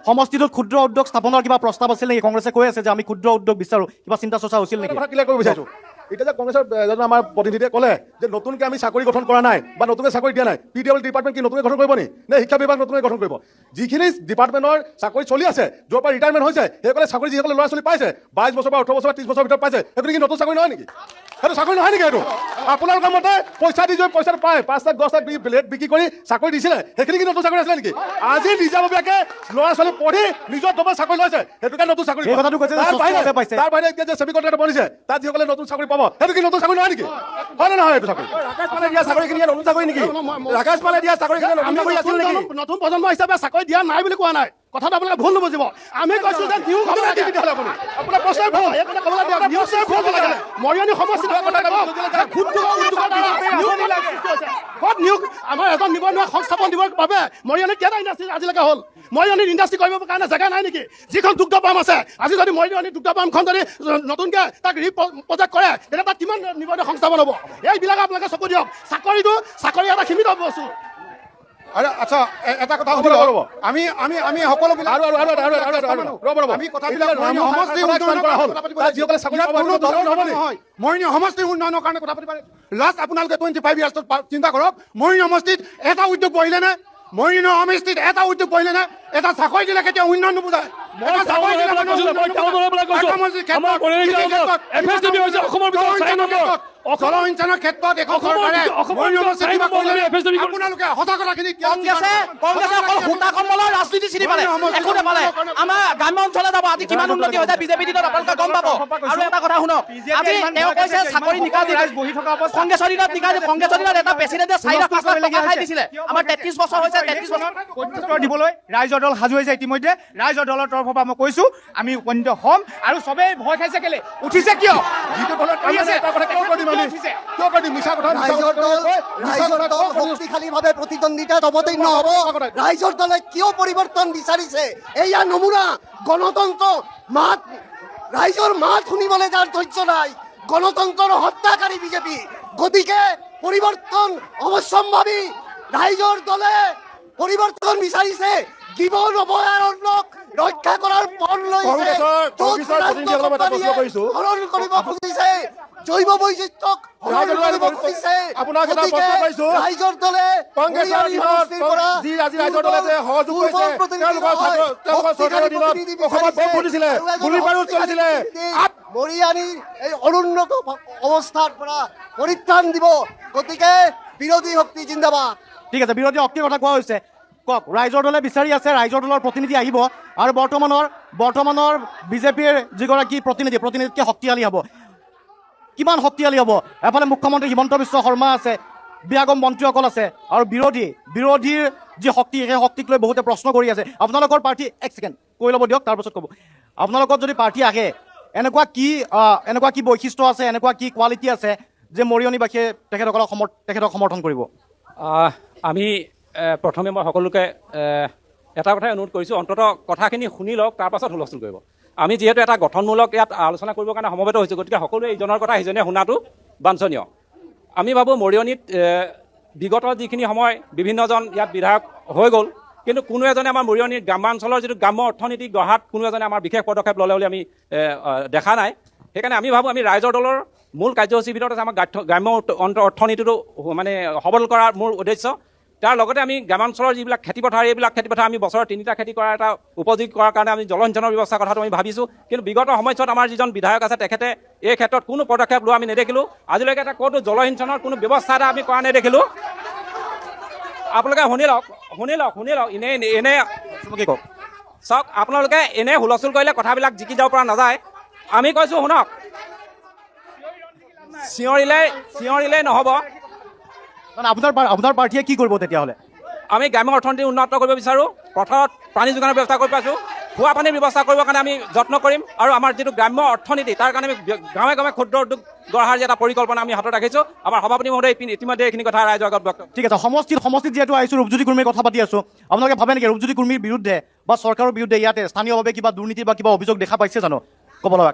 সমষ্টিটোত ক্ষুদ্ৰ উদ্যোগ স্থাপনৰ কিবা প্ৰস্তাৱ আছিল নেকি কংগ্ৰেছে কৈ আছে যে আমি ক্ষুদ্ৰ উদ্যোগ বিচাৰো কিবা চিন্তা চৰ্চা হৈছিল নেকি কথা ক্লিয়াৰ কৰিব বিচাৰিছো এতিয়া যে কংগ্ৰেছৰ এজন আমাৰ প্ৰতিনিধিয়ে ক'লে যে নতুনকৈ আমি চাকৰি গঠন কৰা নাই বা নতুনকৈ চাকৰি দিয়া নাই PWD ডিপাৰ্টমেণ্ট কি নতুনকৈ গঠন কৰিব নি নে শিক্ষা বিভাগ নতুনকৈ গঠন কৰিব যিখিনি ডিপাৰ্টমেণ্টৰ চাকৰি চলি আছে য'ৰ পৰা ৰিটায়াৰমেণ্ট হৈছে সেইসকলে চাকৰি যিসকলে ল'ৰা ছোৱালী পাইছে 22 বছৰ বা 18 বছৰ 30 বছৰৰ ভিতৰত পাইছে সেইখিনি কি নতুন চাকৰি নহয় নেকি সেইটো চাকৰি নহয় নেকি এইটো আপোনালোকৰ মতে পইচা দি যদি পইচাটো পায় 5 লাখ 10 লাখ প্লেট বিক্ৰী কৰি চাকৰি দিছিলে সেইখিনি কি নতুন চাকৰি আছিলে নেকি আজি নিজাববীয়াকৈ ল'ৰা ছোৱালী পঢ়ি নিজৰ দমত চাকৰি লৈছে সেইটো কাৰণে নতুন চাকৰি তাৰ বাহিৰে এতিয়া যে চেমি কণ্ট্ৰেক্ট বনিছে তাত যিসকলে নতুন চাকৰি পাব সেইটো কি নতুন চাকৰি নহয় নেকি হয় নে নহয় এইটো চাকৰি ৰাকেশ পালে দিয়া চাকৰিখিনি নতুন চাকৰি নেকি ৰাকেশ পালে দিয়া চাকৰিখিনি নতুন চাকৰি আছিল নেকি নতুন প্ৰজন্ম হিচাপে চাকৰি দিয়া নাই বুলি কোৱা নাই কথাটো আপোনালোকে ভুল নুবুজিব আমি কৈছো যে নিয়োগ হ'ব লাগে তেতিয়াহ'লে আপুনি আপোনাৰ প্ৰশ্নই ভুল এই কথা ক'বলৈ দিয়া নিয়োগ হ'ব লাগে মৰিয়নি সমষ্টিৰ কথা ক'ব ক্ষুদ্ৰ উদ্যোগৰ দ্বাৰা ক'ত নিয়োগ আমাৰ এজন নিবনুৱা সংস্থাপন দিবৰ বাবে মৰিয়নিত কেইটা ইণ্ডাষ্ট্ৰী আজিলৈকে হ'ল মৰিয়নিত ইণ্ডাষ্ট্ৰী কৰিবৰ কাৰণে জেগা নাই নেকি যিখন দুগ্ধ পাম আছে আজি যদি মৰিয়নিত দুগ্ধ পামখন যদি নতুনকৈ তাক প্ৰজেক্ট কৰে তেতিয়া তাত কিমান নিবনুৱা সংস্থাপন হ'ব এইবিলাক আপোনালোকে চকু দিয়ক চাকৰি এটা সীমিত বস্তু আৰে আচ্ছা এটা কথা হ'ব আমি আমি আমি সকলোবিলাক আৰু আমি কথাবিলাক সমষ্টি উন্নয়ন কৰা হ'ল তাত যিসকলে চাকৰি পাব নহয় মৰিয়নি সমষ্টি উন্নয়নৰ কাৰণে কথা পাতিব লাষ্ট আপোনালোকে 25 ইয়াৰ্ছত চিন্তা কৰক মৰিয়নি সমষ্টিত এটা উদ্যোগ বহিলে নে মৰিয়নি সমষ্টিত এটা উদ্যোগ বহিলে নে এটা চাকৰি দিলে কেতিয়া উন্নয়ন নুবুজায় জলসিঞ্চনৰ ক্ষেত্ৰত এখন চৰকাৰে আপোনালোকে সঁচা কথাখিনি ৰাজনীতি চিনি পালে একো নাপালে আমাৰ গ্ৰাম্য অঞ্চলে যাব আজি কিমান উন্নতি হৈছে বিজেপি দিনত আপোনালোকে গম পাব আৰু এটা কথা শুনক আজি তেওঁ কৈছে চাকৰি নিকাজ বহি থকা কংগ্ৰেছৰ দিনত নিকাজ কংগ্ৰেছৰ দিনত এটা প্ৰেচিডেণ্টে 4 লাখ 5 লাখ টকা খাই দিছিলে আমাৰ 33 বছৰ হৈছে 33 বছৰ দিবলৈ ৰাইজৰ দল সাজু হৈছে ইতিমধ্যে ৰাইজৰ দলৰ তৰফৰ পৰা মই কৈছো আমি উপনীত হ'ম আৰু চবেই ভয় খাইছে কেলে উঠিছে কিয় যিটো দলত আছে ৰাইজৰ দল শক্তিশালীভাৱে প্ৰতিদ্বন্দ্বিতাত অৱতীৰ্ণ হ'ব ৰাইজৰ দলে কিয় পৰিৱৰ্তন বিচাৰিছে এয়া নমুনা গণতন্ত্ৰ মাত ৰাইজৰ মাত শুনিবলৈ যাৰ ধৈৰ্য নাই গণতন্ত্ৰৰ হত্যাকাৰী বিজেপি গতিকে পৰিৱৰ্তন অৱশ্যম্ভাৱী ৰাইজৰ দলে পৰিৱৰ্তন বিচাৰিছে গিবন অভয়াৰণ্যক ৰক্ষা কৰাৰ পণ লৈছে হৰণ কৰিব খুজিছে জৈৱ বৈচিত্ৰ্যক হৰণ কৰিব খুজিছে ৰাইজৰ দলে মৰিয়ানীৰ এই অনুন্নত অৱস্থাৰ পৰা পৰিত্ৰাণ দিব গতিকে বিৰোধী শক্তি জিন্দাবাদ ঠিক আছে বিৰোধী শক্তিৰ কথা কোৱা হৈছে কওক ৰাইজৰ দলে বিচাৰি আছে ৰাইজৰ দলৰ প্ৰতিনিধি আহিব আৰু বৰ্তমানৰ বিজেপিৰ যিগৰাকী প্ৰতিনিধিতকৈ শক্তিশালী হ'ব কিমান শক্তিশালী হ'ব এফালে মুখ্যমন্ত্ৰী হিমন্ত বিশ্ব শৰ্মা আছে বিয়াগম মন্ত্ৰীসকল আছে আৰু বিৰোধীৰ যি শক্তি সেই শক্তিক লৈ বহুতে প্ৰশ্ন কৰি আছে আপোনালোকৰ পাৰ্টি এক ছেকেণ্ড কৈ ল'ব দিয়ক তাৰপাছত ক'ব আপোনালোকৰ যদি পাৰ্টি আহে এনেকুৱা কি বৈশিষ্ট্য আছে এনেকুৱা কি কোৱালিটি আছে যে মৰিয়নীবাসীয়ে তেখেতক সমৰ্থন কৰিব আমি প্ৰথমে মই সকলোকে এটা কথাই অনুৰোধ কৰিছোঁ অন্ততঃ কথাখিনি শুনি লওক তাৰপাছত হুলস্থুল কৰিব আমি যিহেতু এটা গঠনমূলক ইয়াত আলোচনা কৰিবৰ কাৰণে সমবেত হৈছোঁ গতিকে সকলোৱে ইজনৰ কথা সিজনে শুনাটো বাঞ্ছনীয় আমি ভাবোঁ মৰিয়নীত বিগত যিখিনি সময় বিভিন্নজন ইয়াত বিধায়ক হৈ গ'ল কিন্তু কোনো এজনে আমাৰ মৰিয়নীৰ গ্ৰামাঞ্চলৰ যিটো গ্ৰাম্য অৰ্থনীতি গঢ়াত কোনো এজনে আমাৰ বিশেষ পদক্ষেপ ল'লে বুলি আমি দেখা নাই সেইকাৰণে আমি ভাবোঁ আমি ৰাইজৰ দলৰ মূল কাৰ্যসূচীৰ ভিতৰত আছে আমাৰ গ্ৰাম্য অৰ্থনীতিটো মানে সবল কৰাৰ মূল উদ্দেশ্য তাৰ লগতে আমি গ্ৰামাঞ্চলৰ যিবিলাক খেতিপথাৰ এইবিলাক খেতিপথাৰ আমি বছৰত 3টা খেতি কৰাৰ এটা উপযোগী কৰাৰ কাৰণে আমি জলসিঞ্চনৰ ব্যৱস্থাৰ কথাটো আমি ভাবিছোঁ কিন্তু বিগত সময়ছোৱাত আমাৰ যিজন বিধায়ক আছে তেখেতে এই ক্ষেত্ৰত কোনো পদক্ষেপ লোৱা আমি নেদেখিলোঁ আজিলৈকে এটা ক'তো জলসিঞ্চনৰ কোনো ব্যৱস্থা এটা আমি কৰা নেদেখিলোঁ আপোনালোকে শুনি লওক এনে কওক চাওক আপোনালোকে এনে হুলস্থুল কৰিলে কথাবিলাক জিকি যাব পৰা নাযায় আমি কৈছোঁ শুনক চিঞৰিলে নহ'ব আপোনাৰ পাৰ্টীয়ে কি কৰিব তেতিয়াহ'লে আমি গ্ৰাম্য অৰ্থনীতি উন্নত কৰিব বিচাৰোঁ পথাৰত পানী যোগানৰ ব্যৱস্থা কৰি পাইছোঁ খোৱা পানীৰ ব্যৱস্থা কৰিবৰ কাৰণে আমি যত্ন কৰিম আৰু আমাৰ যিটো গ্ৰাম্য অৰ্থনীতি তাৰ কাৰণে আমি গাঁৱে গাঁৱে ক্ষুদ্ৰ উদ্যোগ গঢ়াৰ যে এটা পৰিকল্পনা আমি হাতত ৰাখিছোঁ আমাৰ সভাপতি মহোদয় ইতিমধ্যে এইখিনি কথা ৰাইজৰ আগত ব্যক্ত ঠিক আছে সমষ্টিত যিহেতু আহিছোঁ ৰূপজ্যোতি কুৰ্মীৰ কথা পাতি আছোঁ আপোনালোকে ভাবে নেকি ৰূপজ্যোতি কুৰ্মীৰ বিৰুদ্ধে বা চৰকাৰৰ বিৰুদ্ধে ইয়াতে স্থানীয়ভাৱে কিবা দুৰ্নীতি বা কিবা অভিযোগ দেখা পাইছে জানো ক'ব লগা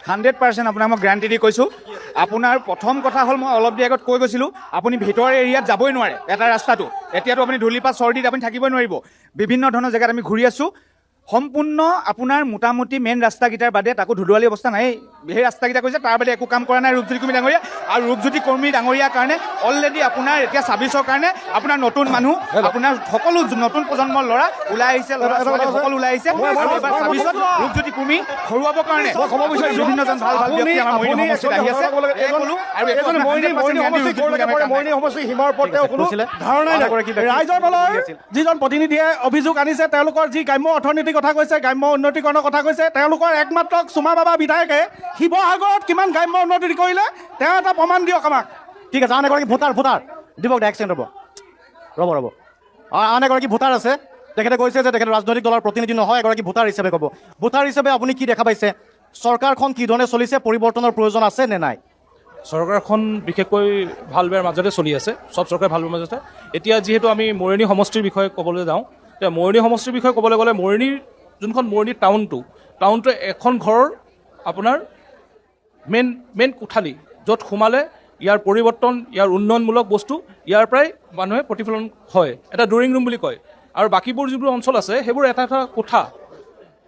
100% আপোনাক মই গ্যাৰাণ্টি দি কৈছোঁ আপোনাৰ প্ৰথম কথা হ'ল মই অলপ দেৰি আগত কৈ গৈছিলোঁ আপুনি ভিতৰৰ এৰিয়াত যাবই নোৱাৰে এটা ৰাস্তাটো এতিয়াতো আপুনি ধূলিপাত চৰ্দিত আপুনি থাকিবই নোৱাৰিব বিভিন্ন ধৰণৰ জেগাত আমি ঘূৰি আছোঁ সম্পূৰ্ণ আপোনাৰ মোটামুটি মেইন ৰাস্তাকেইটাৰ বাদে তাকো ধুদুৱালি অৱস্থা নাই সেই ৰাস্তাকেইটা কৈছে তাৰ বাদে একো কাম কৰা নাই ৰূপজ্যোতি কুৰ্মী ডাঙৰীয়া আৰু ৰূপজ্যোতি কুৰ্মী ডাঙৰীয়াৰ কাৰণে অলৰেডি আপোনাৰ এতিয়া 26ৰ কাৰণে আপোনাৰ নতুন মানুহ আপোনাৰ সকলো নতুন প্ৰজন্মৰ ল'ৰা ওলাই আহিছে সকলো ওলাই আহিছে 26ত ৰূপজ্যোতি কুৰ্মী ঘৰুৱাবৰ কাৰণে বিভিন্নজন ভাল ব্যক্তি আমাৰ মৰিয়নী সমষ্টিত আহি আছে মৰিয়নী সমষ্টি সীমাৰ ওপৰত কোনো ধাৰণাই নাই ৰাইজৰ দলৰ যিজন প্ৰতিনিধিয়ে অভিযোগ আনিছে তেওঁলোকৰ যি গ্ৰাম্য অৰ্থনীতি কথা কৈছে গ্ৰাম্য উন্নতিকৰণৰ কথা কৈছে তেওঁলোকৰ একমাত্ৰ চুমা বাবা বিধায়কে শিৱসাগৰত কিমান গ্ৰাম্য উন্নতি কৰিলে তেওঁ এটা প্ৰমাণ দিয়ক আমাক ঠিক আছে আন এগৰাকী ভোটাৰ দিবক এক ছেকেণ্ড ৰ'ব আন এগৰাকী ভোটাৰ আছে তেখেতে কৈছে যে তেখেতে ৰাজনৈতিক দলৰ প্ৰতিনিধি নহয় এগৰাকী ভোটাৰ হিচাপে ক'ব ভোটাৰ হিচাপে আপুনি কি দেখা পাইছে চৰকাৰখন কি ধৰণে চলিছে পৰিৱৰ্তনৰ প্ৰয়োজন আছে নে নাই চৰকাৰখন বিশেষকৈ ভাল বেয়াৰ মাজতে চলি আছে চব চৰকাৰ ভাল বেয়াৰ মাজতে এতিয়া যিহেতু আমি মৰিয়নী সমষ্টিৰ বিষয়ে ক'বলৈ যাওঁ এতিয়া মৰিয়নী সমষ্টিৰ বিষয়ে ক'বলৈ গ'লে মৰিয়নীৰ যোনখন মৰিয়নী টাউনটো এখন ঘৰৰ আপোনাৰ মেইন কোঠালি য'ত সোমালে ইয়াৰ পৰিৱৰ্তন ইয়াৰ উন্নয়নমূলক বস্তু ইয়াৰ পৰাই মানুহে প্ৰতিফলন হয় এটা ড্ৰয়িং ৰুম বুলি কয় আৰু বাকীবোৰ যিবোৰ অঞ্চল আছে সেইবোৰ এটা কোঠা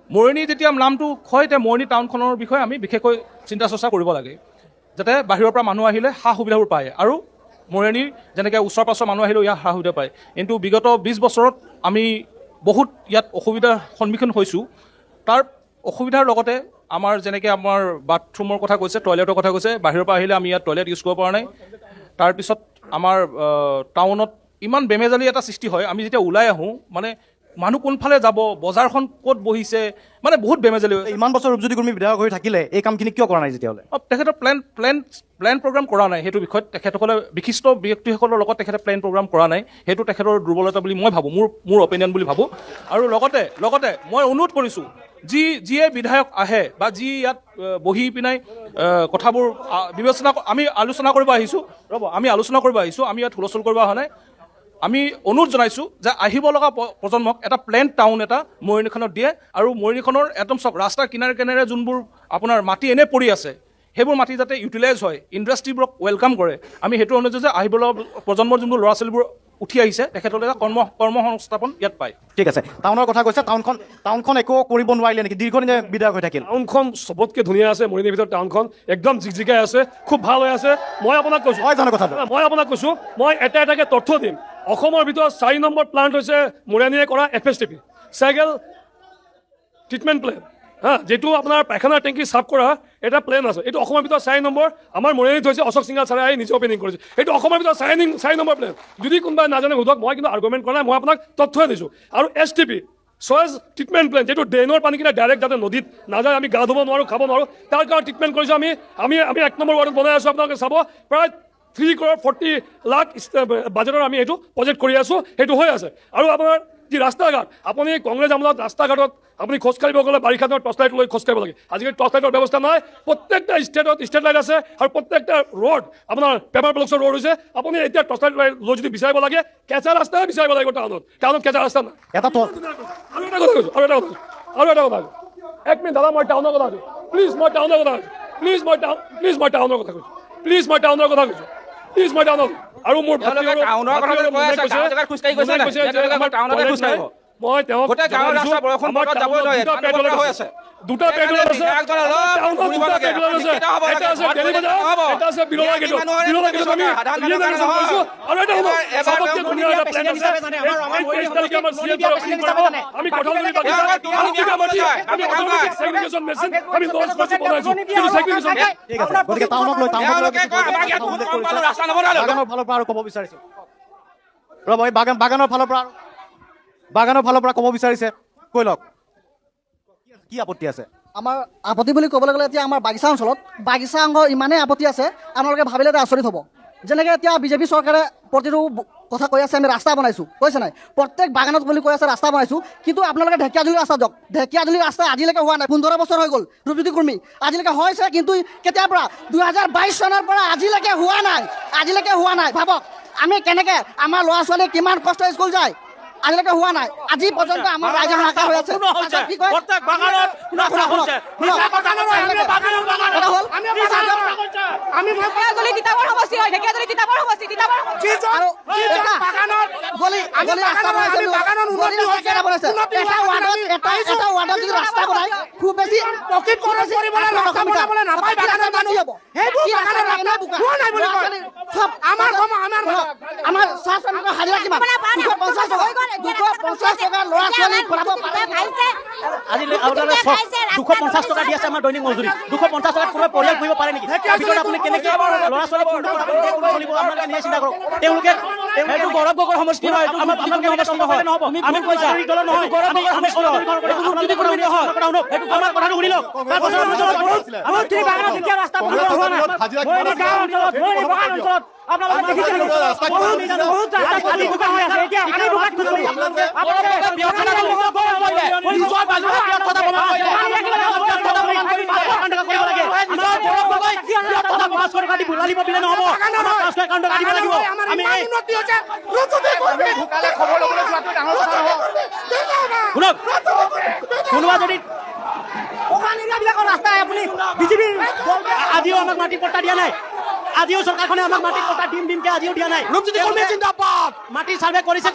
মৰিয়নী যেতিয়া নামটো হয় এতিয়া মৰিয়নী টাউনখনৰ বিষয়ে আমি বিশেষকৈ চিন্তা চৰ্চা কৰিব লাগে যাতে বাহিৰৰ পৰা মানুহ আহিলে সা সুবিধাবোৰ পায় আৰু মৰিয়নীৰ যেনেকৈ ওচৰ পাছৰ মানুহ আহিলেও ইয়াৰ সা সুবিধা পায় কিন্তু বিগত 20 বছৰত আমি বহুত ইয়াত অসুবিধাৰ সন্মুখীন হৈছোঁ তাৰ অসুবিধাৰ লগতে আমাৰ যেনেকৈ আমাৰ বাথৰুমৰ কথা কৈছে টয়লেটৰ কথা কৈছে বাহিৰৰ পৰা আহিলে আমি ইয়াত টয়লেট ইউজ কৰিব পৰা নাই তাৰপিছত আমাৰ টাউনত ইমান বেমেজালি এটা সৃষ্টি হয় আমি যেতিয়া ওলাই আহোঁ মানে মানুহ কোনফালে যাব বজাৰখন ক'ত বহিছে মানে বহুত বেমেজালি ইমান বছৰ ৰূপজ্যোতি কুৰ্মী বিধায়ক হৈ থাকিলে এই কামখিনি কিয় কৰা নাই যেতিয়াহ'লে তেখেতৰ প্লেন প্ৰগ্ৰাম কৰা নাই সেইটো বিষয়ত তেখেতসকলে বিশিষ্ট ব্যক্তিসকলৰ লগত তেখেতে প্লেন প্ৰগ্ৰাম কৰা নাই সেইটো তেখেতৰ দুৰ্বলতা বুলি মই ভাবোঁ মোৰ অপিনিয়ন বুলি ভাবোঁ আৰু লগতে মই অনুৰোধ কৰিছোঁ যিয়ে বিধায়ক আহে বা যি ইয়াত বহি পিনাই কথাবোৰ আমি আলোচনা কৰিব আহিছোঁ আমি ইয়াত হুলস্থুল কৰিব অহা নাই আমি অনুৰোধ জনাইছোঁ যে আহিব লগা প্ৰজন্মক এটা প্লেন টাউন এটা মৰিয়নীখনত দিয়ে আৰু মৰিয়নীখনৰ একদম চব ৰাস্তাৰ কিনাৰে যোনবোৰ আপোনাৰ মাটি এনে পৰি আছে সেইবোৰ মাটি যাতে ইউটিলাইজ হয় ইণ্ডাষ্ট্ৰীবোৰক ৱেলকাম কৰে আমি সেইটো অনুযায়ী যে আহিব লগা প্ৰজন্মৰ যোনবোৰ ল'ৰা ছোৱালীবোৰ উঠি আহিছে তেখেতলোকে কৰ্ম সংস্থাপন ইয়াত পায়। ঠিক আছে, টাউনৰ কথা কৈছে, টাউনখন একো কৰিব নোৱাৰিলে নেকি? দীৰ্ঘদিনে বিধায়ক হৈ থাকিল। টাউনখন চবতকৈ ধুনীয়া আছে, মৰিয়নিৰ ভিতৰত টাউনখন একদম জিকজিকাই আছে, খুব ভাল হৈ আছে। মই আপোনাক কৈছোঁ, মই এটা এটাকৈ তথ্য দিম। অসমৰ ভিতৰত 4 নম্বৰ প্লাণ্ট হৈছে মৰিয়নিয়ে কৰা FSTP চাইকেল ট্ৰিটমেণ্ট প্লেন, যিটো আপোনাৰ পায়খানাৰ টেংকি চাফ কৰা এটা প্লেন আছে। এইটো অসমৰ ভিতৰত 4 নম্বৰ। আমাৰ মৰিয়নিত হৈছে অশোক সিংহাল ছাৰে আহি নিজে অপেনিং কৰিছে। এইটো অসমৰ ভিতৰত 4 নম্বৰ প্লেন। যদি কোনোবাই নাজানে সোধক, মই কিন্তু আৰ্গুমেণ্ট কৰা নাই, মই আপোনাক তথ্যই দিছোঁ। আৰু STP ছয়েজ ট্ৰিটমেণ্ট প্লেন, যিটো ড্ৰেইনৰ পানী কিনে ডাইৰেক্ট যাতে নদীত নাযায়, আমি গা ধুব নোৱাৰোঁ, খাব নোৱাৰোঁ, তাৰ কাৰণে ট্ৰিটমেণ্ট কৰিছোঁ। আমি 1 নম্বৰ ৱাৰ্ডত বনাই আছোঁ। আপোনালোকে চাব, প্ৰায় 3 crore 40 লাখ বাজেটৰ আমি এইটো প্ৰজেক্ট কৰি আছোঁ, সেইটো হৈ আছে। আৰু আপোনাৰ যি ৰাস্তা ঘাট, আপুনি কংগ্ৰেছ আমোলত ৰাস্তা ঘাটত আপুনি খোজকাঢ়িব গ'লে বাৰিষা দিনত টৰ্চ লাইট লৈ খোজকাঢ়িব লাগে। আজিকালি টৰ্চ লাইটৰ ব্যৱস্থা নাই, প্ৰত্যেকটা ষ্টেটত ষ্ট্ৰীট লাইট আছে, আৰু প্ৰত্যেকটা ৰোড আপোনাৰ পেপাৰ ব্লকছৰ ৰোড হৈছে। আপুনি এতিয়া টৰ্চ লাইট লৈ যদি বিচাৰিব লাগে, কেঁচা ৰাস্তাই বিচাৰিব লাগিব। টাউনত কেঁচা ৰাস্তা নাই। আৰু এটা কথা কৈছোঁ, 1 মিনিট দাদা, মই টাউনৰ কথা কৈছোঁ। প্লিজ মই টাউনৰ কথা কৈছোঁ। আৰু মোৰ মই তেওঁক দুটা পেট্ৰল আছে, এটা আছে দেলি বজাৰ, এটা আছে বিৰলা গেটত। বিৰলা গেটত আমি আৰু এটা চবতকৈ ধুনীয়া এটা প্লেন আছে। 29 তাৰিখে আমাৰ CM আমি কঠালগুৰি বাগিচা আমি অট'মেটিক ছেগ্ৰিগেশ্যন মেচিন আমি লঞ্চ কৰিছোঁ, বনাইছোঁ। কিন্তু ছেগ্ৰিগেশ্যন গতিকে টাউনক লৈ বাগানৰ ফালৰ পৰা আৰু ক'ব বিচাৰিছোঁ। ৰ'ব, এই বাগানৰ ফালৰ পৰা ক'ব বিচাৰিছে, কৈ লওক কি আপত্তি আছে? আমাৰ আপত্তি বুলি ক'বলৈ গ'লে এতিয়া আমাৰ বাগিচা অঞ্চলত ইমানেই আপত্তি আছে, আপোনালোকে ভাবিলে এটা আচৰিত হ'ব। যেনেকৈ এতিয়া বিজেপি চৰকাৰে প্ৰতিটো কথা কৈ আছে, আমি ৰাস্তা বনাইছোঁ, কৈছে নাই? প্ৰত্যেক বাগানত বুলি কৈ আছে ৰাস্তা বনাইছোঁ, কিন্তু আপোনালোকে ঢেকীয়াজুলি ৰাস্তা যাওক, ঢেকীয়াজুলি ৰাস্তা আজিলৈকে হোৱা নাই। 15 বছৰ হৈ গ'ল ৰূপজ্যোতি কুৰ্মী, আজিলৈকে হৈছে, কিন্তু কেতিয়াৰ পৰা? 2022 চনৰ পৰা আজিলৈকে হোৱা নাই। ভাবক আমি কেনেকৈ, আমাৰ ল'ৰা ছোৱালী কিমান কষ্ট স্কুল যায়, আজিলৈকে হোৱা নাই। আজি পৰ্যন্ত আমাৰ ৰাইজৰ হাহাকাৰ হৈ আছে। কি কয়? আমাৰ চাহ শ্ৰমিকৰ হাজিৰা কিমান? 250 টকা। 250 টকা ল'ৰা ছোৱালী পঢ়াব পাৰে। আজি 250 টকা দি আছে আমাৰ দৈনিক মজুৰি। 250 টকাত কোনো পৰিয়াল কৰিব পাৰে নেকি? ভিতৰত আপুনি কেনেকৈ ল'ৰা ছোৱালী চলিব? আপোনালোকে নিজে চিন্তা কৰক। তেওঁলোকে গৌৰৱ গগৈৰ সমষ্টি হয়, আমাৰ সমষ্টি নহয়। আমি পইচা দলৰ নহয়, গৌৰৱ গগৈৰ সমষ্টি হয়। আমাৰ কথাটো শুনি লওক। আপোনালোকে দেখিছে কোনোবা যদি আজিও আমাক মাটি পট্টা দিয়া নাই। আজিও চৰকাৰখনে আমাক মাটি পট্টা দিমকে আজিও দিয়া নাই। মাটি চাৰ্ভে কৰিছে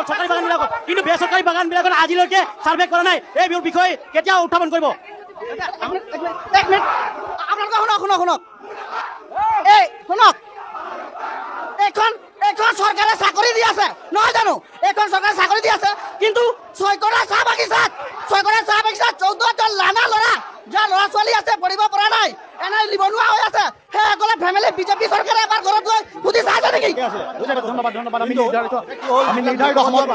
চৰকাৰী বাগানবিলাকত, কিন্তু বেচৰকাৰী বাগানবিলাকত আজিলৈকে চাৰ্ভে কৰা নাই। এই বিষয়ে কেতিয়া উত্থাপন কৰিব? আপোনালোকে শুনক এইখন চৰকাৰে চাকৰি দি আছে, নহয় জানো? এইখন চৰকাৰে চাকৰি দি আছে, কিন্তু 6 চাহ বাগিচাত 14জন লানা ল'ৰা, যাৰ ল'ৰা ছোৱালী আছে, পঢ়িব পৰা নাই, এনে নিবনুৱা হৈ আছে, সেইসকলে ফেমিলি বিজেপি চৰকাৰে এবাৰ ঘৰত গৈ সুধি চাইছে নেকি? ধন্যবাদ। আমি নিৰ্ধাৰিত সময়ত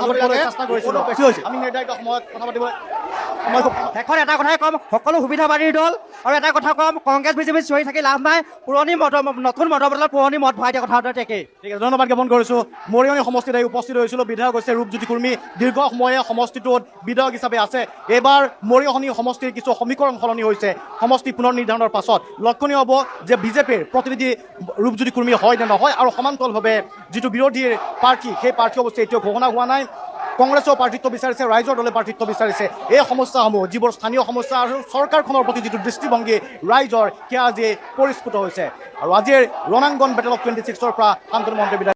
চেষ্টা কৰিছিলোঁ। কথা পাতিবলৈ শেষত এটা কথাই ক'ম, সকলো সুবিধাবাদী দল, আৰু এটা কথা ক'ম, কংগ্ৰেছ বিজেপি চিঞৰি থাকি লাভ নাই। নতুন মদ বদলত পুৰণি মদ ভৰাই দিয়া কথা একেই। ঠিক আছে, ধন্যবাদ জ্ঞাপন কৰিছোঁ। মৰিয়নি সমষ্টিত আহি উপস্থিত হৈছিলোঁ। বিধায়ক হৈছে ৰূপজ্যোতি কুৰ্মী, দীৰ্ঘ সময়ে সমষ্টিটোত বিধায়ক হিচাপে আছে। এইবাৰ মৰিয়নি সমষ্টিৰ কিছু সমীকৰণ সলনি হৈছে সমষ্টি পুনৰ নিৰ্ধাৰণৰ পাছত। লক্ষণীয় হ'ব যে বিজেপিৰ প্ৰতিনিধি ৰূপজ্যোতি কুৰ্মী হয় নে নহয়, আৰু সমান্তৰালভাৱে যিটো বিৰোধীৰ প্ৰাৰ্থী, সেই প্ৰাৰ্থী অৱশ্যে এতিয়াও ঘোষণা হোৱা নাই। কংগ্ৰেছৰ প্ৰাৰ্থিত্ব বিচাৰিছে, ৰাইজৰ দলে প্ৰাৰ্থিত্ব বিচাৰিছে। এই সমস্যাসমূহ, যিবোৰ স্থানীয় সমস্যা আৰু চৰকাৰখনৰ প্ৰতি যিটো দৃষ্টিভংগী ৰাইজৰ, সেয়া আজি পৰিস্ফুট হৈছে। আৰু আজিৰ ৰণাংগন বেটেল অফ 26ৰ পৰা শান্তনু মহন্ত বিদায়।